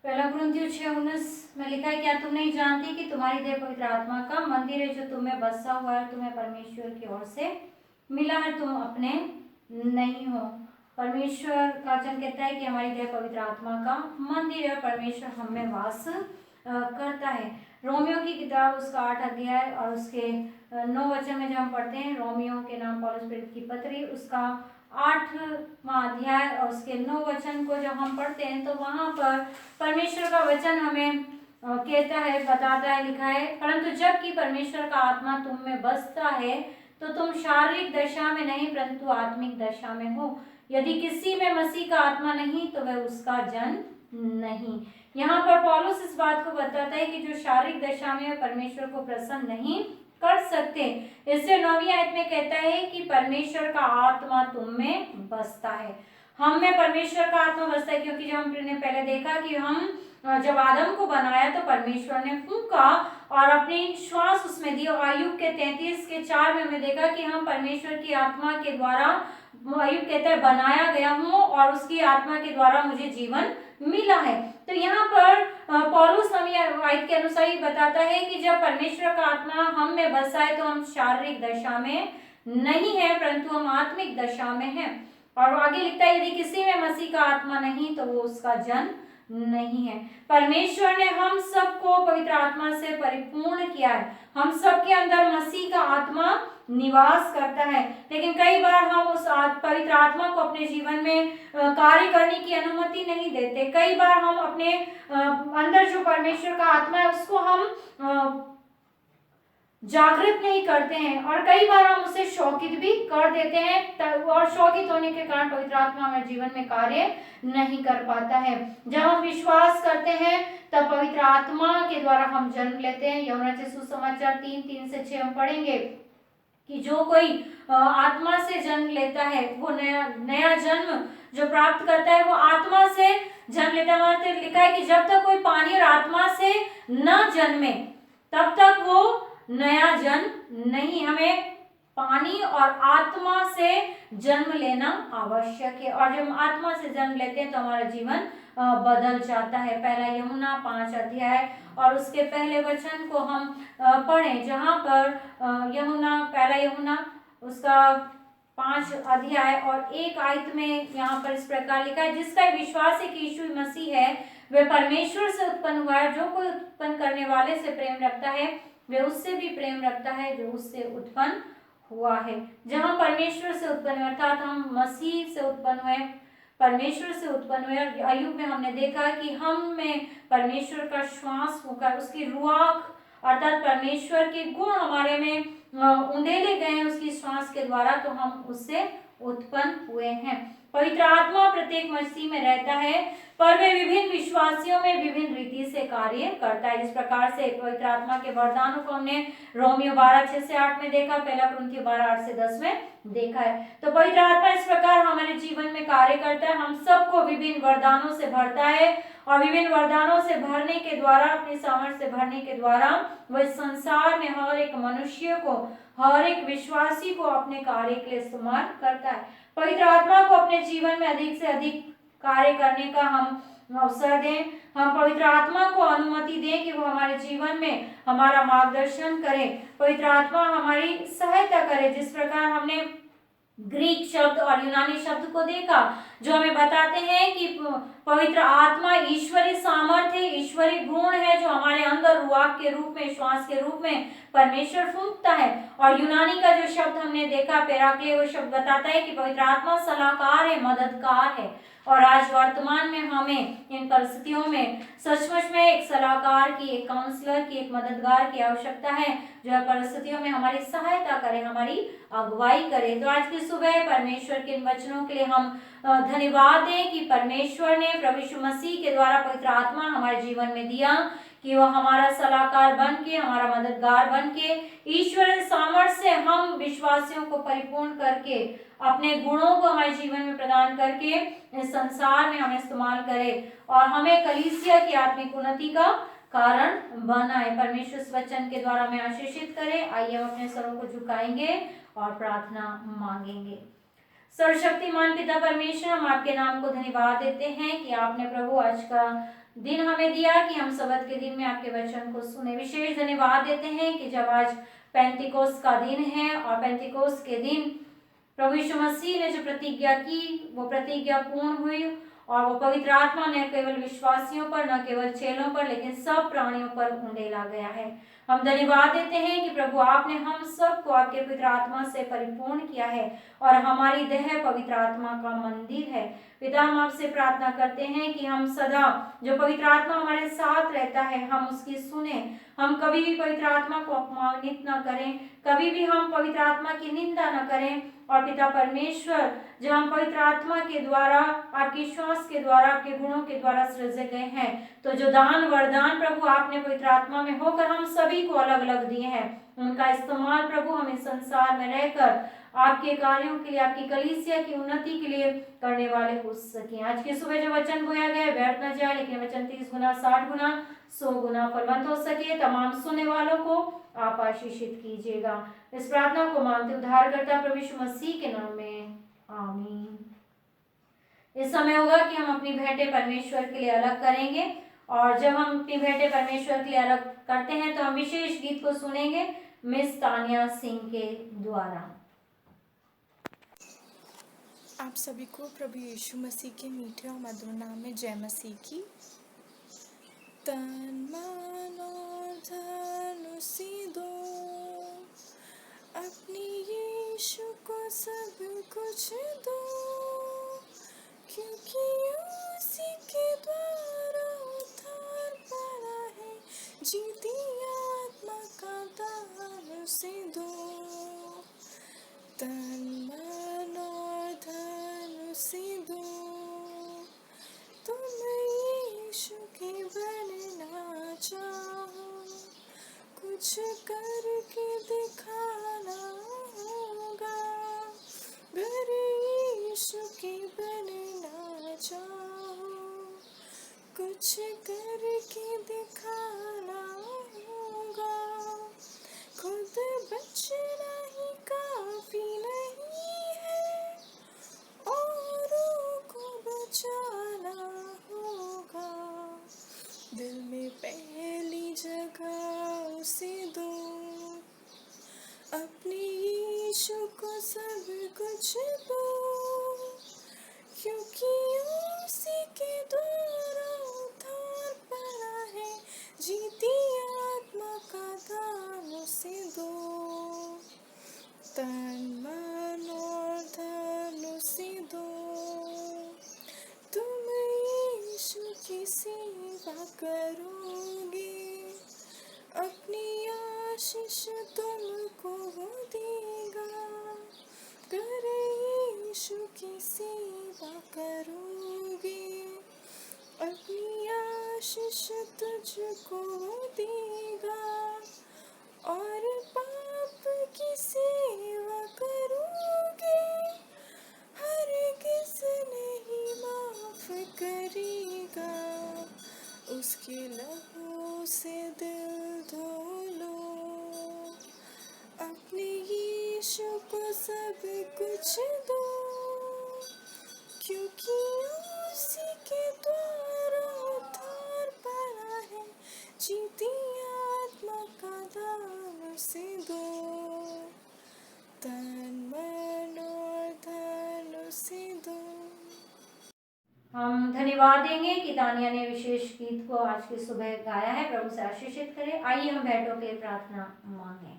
पहला कुरिन्थियों 6:19 में लिखा है, क्या तुम नहीं जानती कि तुम्हारी देह पवित्र आत्मा का मंदिर है जो तुम्हें बसा हुआ है, तुम्हें परमेश्वर की ओर से मिला है, तुम अपने नहीं हो। परमेश्वर का वचन कहता है कि हमारी देह पवित्र आत्मा का मंदिर है, परमेश्वर हम में वास करता है। रोमियो की किताब उसका 8 अध्याय और उसके 9 वचन में जब हम पढ़ते हैं, रोमियो के नाम पौलुस प्रेरित की पत्री उसका 8वां अध्याय और उसके 9 वचन को जब हम पढ़ते हैं तो वहां पर परमेश्वर का वचन हमें कहता है, बताता है, लिखा है, परंतु जबकि परमेश्वर का आत्मा तुम में बसता है तो तुम शारीरिक दशा में नहीं परंतु आत्मिक दशा में हो। यदि किसी में मसीह का आत्मा नहीं तो वह उसका जन नहीं। यहाँ पर पौलुस इस बात को बताता है कि जो शारीरिक दशा में परमेश्वर को प्रसन्न नहीं कर सकते, इससे 9वीं आयत में कहता है कि परमेश्वर का आत्मा तुम में बसता है। हम में परमेश्वर का आत्मा बसता है, क्योंकि जब हमने पहले देखा कि हम जब आदम को बनाया तो परमेश्वर ने फूंका और अपनी श्वास उसमें दी। आयुब के 33:4 में हमने देखा कि हम परमेश्वर की आत्मा के द्वारा, आयुब कहता है, बनाया गया हूँ और उसकी आत्मा के द्वारा मुझे जीवन मिला है। तो यहाँ पर पौलुस हमें आयत के अनुसार ही बताता है कि जब परमेश्वर का आत्मा हम में बसा है तो हम शारीरिक दशा में नहीं है परंतु हम आत्मिक दशा में हैं। और आगे लिखता है, यदि किसी में मसीह का आत्मा नहीं तो वो उसका जन नहीं है। परमेश्वर ने हम सबको पवित्र आत्मा से परिपूर्ण किया है, हम सबके अंदर मसीह का आत्मा निवास करता है, लेकिन कई बार हम उस पवित्र आत्मा को अपने जीवन में कार्य करने की अनुमति नहीं देते। कई बार हम अपने अंदर जो परमेश्वर का आत्मा है उसको हम जागृत नहीं करते हैं और कई बार हम उसे शौकित भी कर देते हैं और शौकित होने के कारण पवित्र आत्मा हमारे जीवन में कार्य नहीं कर पाता है। जब हम विश्वास करते हैं तब पवित्र आत्मा के द्वारा हम जन्म लेते हैं। यूहन्ना के सुसमाचार 3:3-6 हम पढ़ेंगे कि जो कोई आत्मा से जन्म लेता है वो नया जन्म जो प्राप्त करता है वो आत्मा से जन्म लेता है। वहां तक लिखा है कि जब तक कोई पानी और आत्मा से न जन्मे तब तक वो नया जन्म नहीं। हमें पानी और आत्मा से जन्म लेना आवश्यक है, और जब आत्मा से जन्म लेते हैं तो हमारा जीवन बदल जाता है। पहला यूहन्ना 5 अध्याय और उसके पहले वचन को हम पढ़ें, जहां पर पहला यूहन्ना उसका 5 अध्याय और 1 आयत में यहाँ पर इस प्रकार लिखा है, जिसका विश्वास है कि यीशु मसीह है वह परमेश्वर से उत्पन्न हुआ है। जो कोई उत्पन्न करने वाले से प्रेम रखता है वह उससे भी प्रेम रखता है जो उससे उत्पन्न हुआ है। जहाँ परमेश्वर से उत्पन्न हुए अर्थात हम मसीह से उत्पन्न हुए, परमेश्वर से उत्पन्न हुए। अय्यूब में हमने देखा कि हम में परमेश्वर का श्वास होकर उसकी रुआख अर्थात परमेश्वर के गुण हमारे में उंडेले गए हैं उसकी श्वास के द्वारा, तो हम उससे उत्पन्न हुए हैं। पवित्र आत्मा प्रत्येक मसीह में रहता है, पर वे विभिन्न विश्वासियों में विभिन्न रीति से कार्य करता है। जिस प्रकार से पवित्र आत्मा के वरदानों को हमने रोमियो 12:6 से 8 में देखा, पहला कुरिन्थियों 12:8 से 10 में देखा है। तो पवित्र आत्मा इस प्रकार हमारे जीवन में कार्य करता है, हम सबको विभिन्न वरदानों से भरता है, और विभिन्न वरदानों से भरने के द्वारा, अपनी सामर्थ्य से भरने के द्वारा वह संसार में हर एक मनुष्य को, हर एक विश्वासी को अपने कार्य के लिए इस्तेमाल करता है। पवित्र आत्मा को अपने जीवन में अधिक से अधिक कार्य करने का हम अवसर दें। हम पवित्र आत्मा को अनुमति दें कि वो हमारे जीवन में हमारा मार्गदर्शन करे, पवित्र आत्मा हमारी सहायता करे। जिस प्रकार हमने ग्रीक शब्द और यूनानी शब्द को देखा जो हमें बताते हैं कि पवित्र आत्मा ईश्वरीय सामर्थ्य, ईश्वरीय गुण है जो हमारे अंदर रुआक के रूप में, श्वास के रूप में परमेश्वर फूंकता है। और यूनानी का जो शब्द हमने देखा पेराक्ले, वो शब्द बताता है कि पवित्र आत्मा सलाहकार है, मददगार है। और आज वर्तमान में हमें इन परिस्थितियों में सचमुच में एक सलाहकार की, एक काउंसलर की, एक मददगार की आवश्यकता है जो परिस्थितियों में हमारी सहायता करे, हमारी अगुवाई करे। तो आज की सुबह परमेश्वर के इन वचनों के लिए हम धन्यवाद दें कि परमेश्वर ने प्रभु यीशु मसीह के द्वारा पवित्र आत्मा हमारे जीवन में दिया कि वह हमारा सलाहकार बन के, हमारा मददगार बन के, ईश्वर सामर्थ्य से हम विश्वासियों को परिपूर्ण करके, अपने गुणों को हमारे जीवन में प्रदान करके इस संसार में हमें इस्तेमाल करे और हमें कलीसिया की आत्मिक उन्नति का कारण बनाए। परमेश्वर इस वचन के द्वारा हमें आशीषित करे। आइए हम अपने सरों को झुकाएंगे और प्रार्थना मांगेंगे। सर्वशक्तिमान पिता परमेश्वर, हम आपके नाम को धन्यवाद देते हैं कि आपने प्रभु आज का दिन हमें दिया कि हम सब्त के दिन में आपके वचन को सुने। विशेष धन्यवाद देते हैं कि जब आज पेंटिकोस्त का दिन है और पेंटिकोस्त के दिन प्रभु यीशु मसीह ने जो प्रतिज्ञा की वो प्रतिज्ञा पूर्ण हुई और वो पवित्र आत्मा न केवल विश्वासियों पर, न केवल चेलों पर, लेकिन सब प्राणियों पर उंडेला गया है। हम धन्यवाद देते हैं कि प्रभु आपने हम सबको आपके पवित्र आत्मा से परिपूर्ण किया है और हमारी देह पवित्र आत्मा का मंदिर है। पिता, हम आपसे प्रार्थना करते हैं कि हम सदा जो पवित्र आत्मा हमारे साथ रहता है हम उसकी सुने, हम कभी भी पवित्र आत्मा को अपमानित न करें, कभी भी हम पवित्र आत्मा की निंदा न करें। और पिता परमेश्वर, जब हम पवित्र आत्मा के द्वारा, आपके श्वास के द्वारा, आपके गुणों के द्वारा सृजे गए हैं, तो जो दान वरदान प्रभु आपने पवित्र आत्मा में होकर हम सभी को अलग अलग दिए हैं, उनका इस्तेमाल प्रभु हम इस संसार में रहकर आपके कार्यों के लिए, आपकी कलीसिया की उन्नति के लिए करने वाले हो सके। आज की सुबह जो वचन बोया गया व्यर्थ न जाए, लेकिन वचन 30 गुना, 60 गुना, 100 गुना फलवंत हो सके। तमाम सुनने वालों को आप आशीषित कीजिएगा। इस प्रार्थना को मांगते उद्धारकर्ता प्रभु यीशु मसीह के नाम में, आमीन। इस समय होगा कि हम अपनी भेंटें परमेश्वर के लिए अलग करेंगे और जब हम अपनी भेंटें परमेश्वर के लिए अलग करते हैं तो हम विशेष गीत को सुनेंगे मिस तानिया सिंह के द्वारा। आप सभी को प्रभु यीशु मसीह के मीठे और मधुर नाम में जय मसीह की। तन मन और धन उसी दो, अपनी यीशु को सब कुछ दो, क्योंकि उसी के द्वारा उद्धार पाया है, जीती आत्मा का दान उसे दो। तन मन और धन उसे दो, तुम यीशु के बनना चाहो, कुछ करके दिखाना होगा, अगर यीशु के बनना कुछ करके दिखाना होगा। खुद बचना ही काफी नहीं है, औरों को बचाना होगा। दिल में पहली जगह उसे दो, अपने यीशु को सब कुछ दो, क्योंकि उसी के द्वारा उद्धार पाना है। जीती आत्मा का दान उसे दो, तन मन और धन उसे दो। तुम यीशु की सेवा करोगे, अपनी आशीष तुमको वो देगा। कर यीशु की सेवा करोगे, अपनी आशीष तुझको वो देगा। और पाप की सेवा करोगे, हर किस नहीं माफ करेगा। उसके लहू से दिल धो लो, अपने यीशु को सब कुछ दो, क्योंकि उसी के द्वारा उद्धार पाना है। जीती आत्मा का दान उसे दो, तन मन और धन उसे दो। हम धन्यवाद देंगे कि तानिया ने विशेष गीत को आज की सुबह गाया है। प्रभु से आशीषित करें। आइए हम बैठो के प्रार्थना मांगे।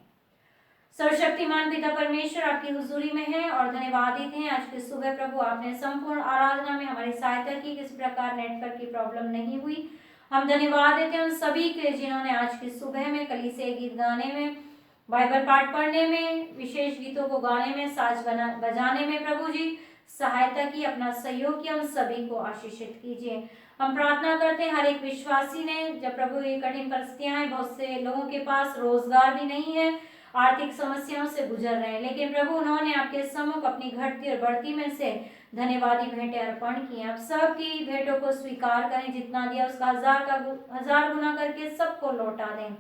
सर्वशक्तिमान पिता परमेश्वर आपकी हुजूरी में है और धन्यवादित हैं आज की सुबह प्रभु आपने संपूर्ण आराधना में हमारी सहायता की। किसी प्रकार नेटवर्क की प्रॉब्लम नहीं हुई। हम धन्यवाद देते हैं उन सभी के जिन्होंने आज की सुबह में कलीसिया गीत गाने में, बाइबल पाठ पढ़ने में, विशेष गीतों को गाने में, साज बजाने में प्रभु जी सहायता की, अपना सहयोग किया। उन सभी को आशीषित कीजिए। हम प्रार्थना करते हैं हर एक विश्वासी ने, जब प्रभु ये कठिन परिस्थितियां हैं, बहुत से लोगों के पास रोजगार भी नहीं है, आर्थिक समस्याओं से गुजर रहे हैं, लेकिन प्रभु उन्होंने आपके सम्मुख अपनी घटती और बढ़ती में से धन्यवादी भेंटें अर्पण की। आप सबकी भेंटों को स्वीकार करें। जितना दिया उसका 1000 गुना करके सबको लौटा दें।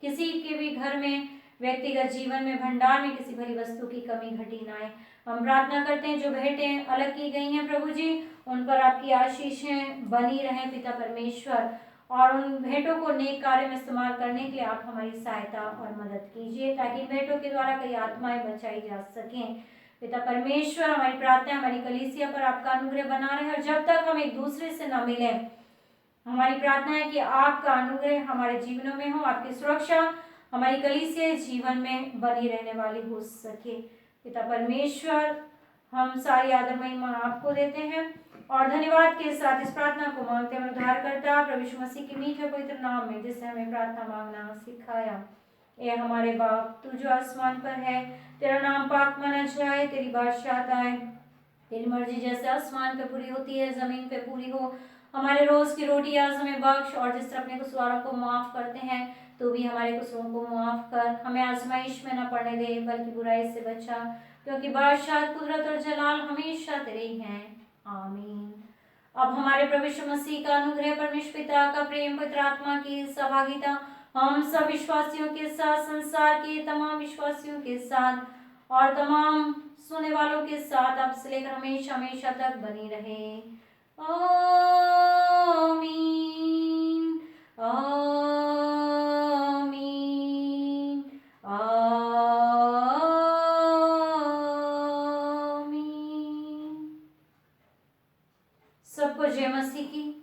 किसी के भी घर में, व्यक्तिगत जीवन में, भंडार में किसी भली वस्तु की कमी घटी ना आए। हम प्रार्थना करते हैं जो भेंटें अलग की गई हैं प्रभु जी, उन पर आपकी आशीषें बनी रहें पिता परमेश्वर, और उन भेंटों को नेक कार्य में इस्तेमाल करने के लिए आप हमारी सहायता और मदद कीजिए, ताकि भेंटों के द्वारा कई आत्माएं बचाई जा सकें। पिता परमेश्वर, हमारी प्रार्थना हमारी कलीसिया पर आपका अनुग्रह बना रहे, और जब तक हम एक दूसरे से न मिले, हमारी प्रार्थना है कि आपका अनुग्रह हमारे जीवनों में हो, आपकी सुरक्षा हमारी कलीसिया जीवन में बनी रहने वाली हो सके। पिता परमेश्वर, हम सारी आदर महिमा आपको देते हैं और धन्यवाद के साथ इस प्रार्थना को मांगते हैं उद्धारकर्ता प्रभु यीशु मसीह के मीठे पवित्र नाम में, जिससे हमें प्रार्थना मांगना सिखाया। ए हमारे बाप, तू जो आसमान पर है, तेरा नाम पाक माना जाए, तेरी बादशाहत आए, तेरी मर्जी जैसे आसमान पे पूरी होती है जमीन पे पूरी हो। हमारे रोज की रोटी आज हमें बख्श, और जिस तरह अपने कुसवारों को माफ करते हैं तो भी हमारे कुसरों को माफ कर। हमें आजमाइश में न पड़ने दे, बल्कि बुराई से बचा, क्योंकि बादशाह, कुदरत और जलाल हमेशा तेरे ही हैं। आमीन। अब हमारे प्रभु यीशु मसीह का अनुग्रह, परमेश्वर पिता का प्रेम, पवित्र आत्मा की सहभागिता हम सब विश्वासियों के साथ, संसार के तमाम विश्वासियों के साथ और तमाम सुनने वालों के साथ अब से लेकर हमेशा हमेशा तक बनी रहे। आमीन। आमीन। आमीन। सबको जय मसीह की।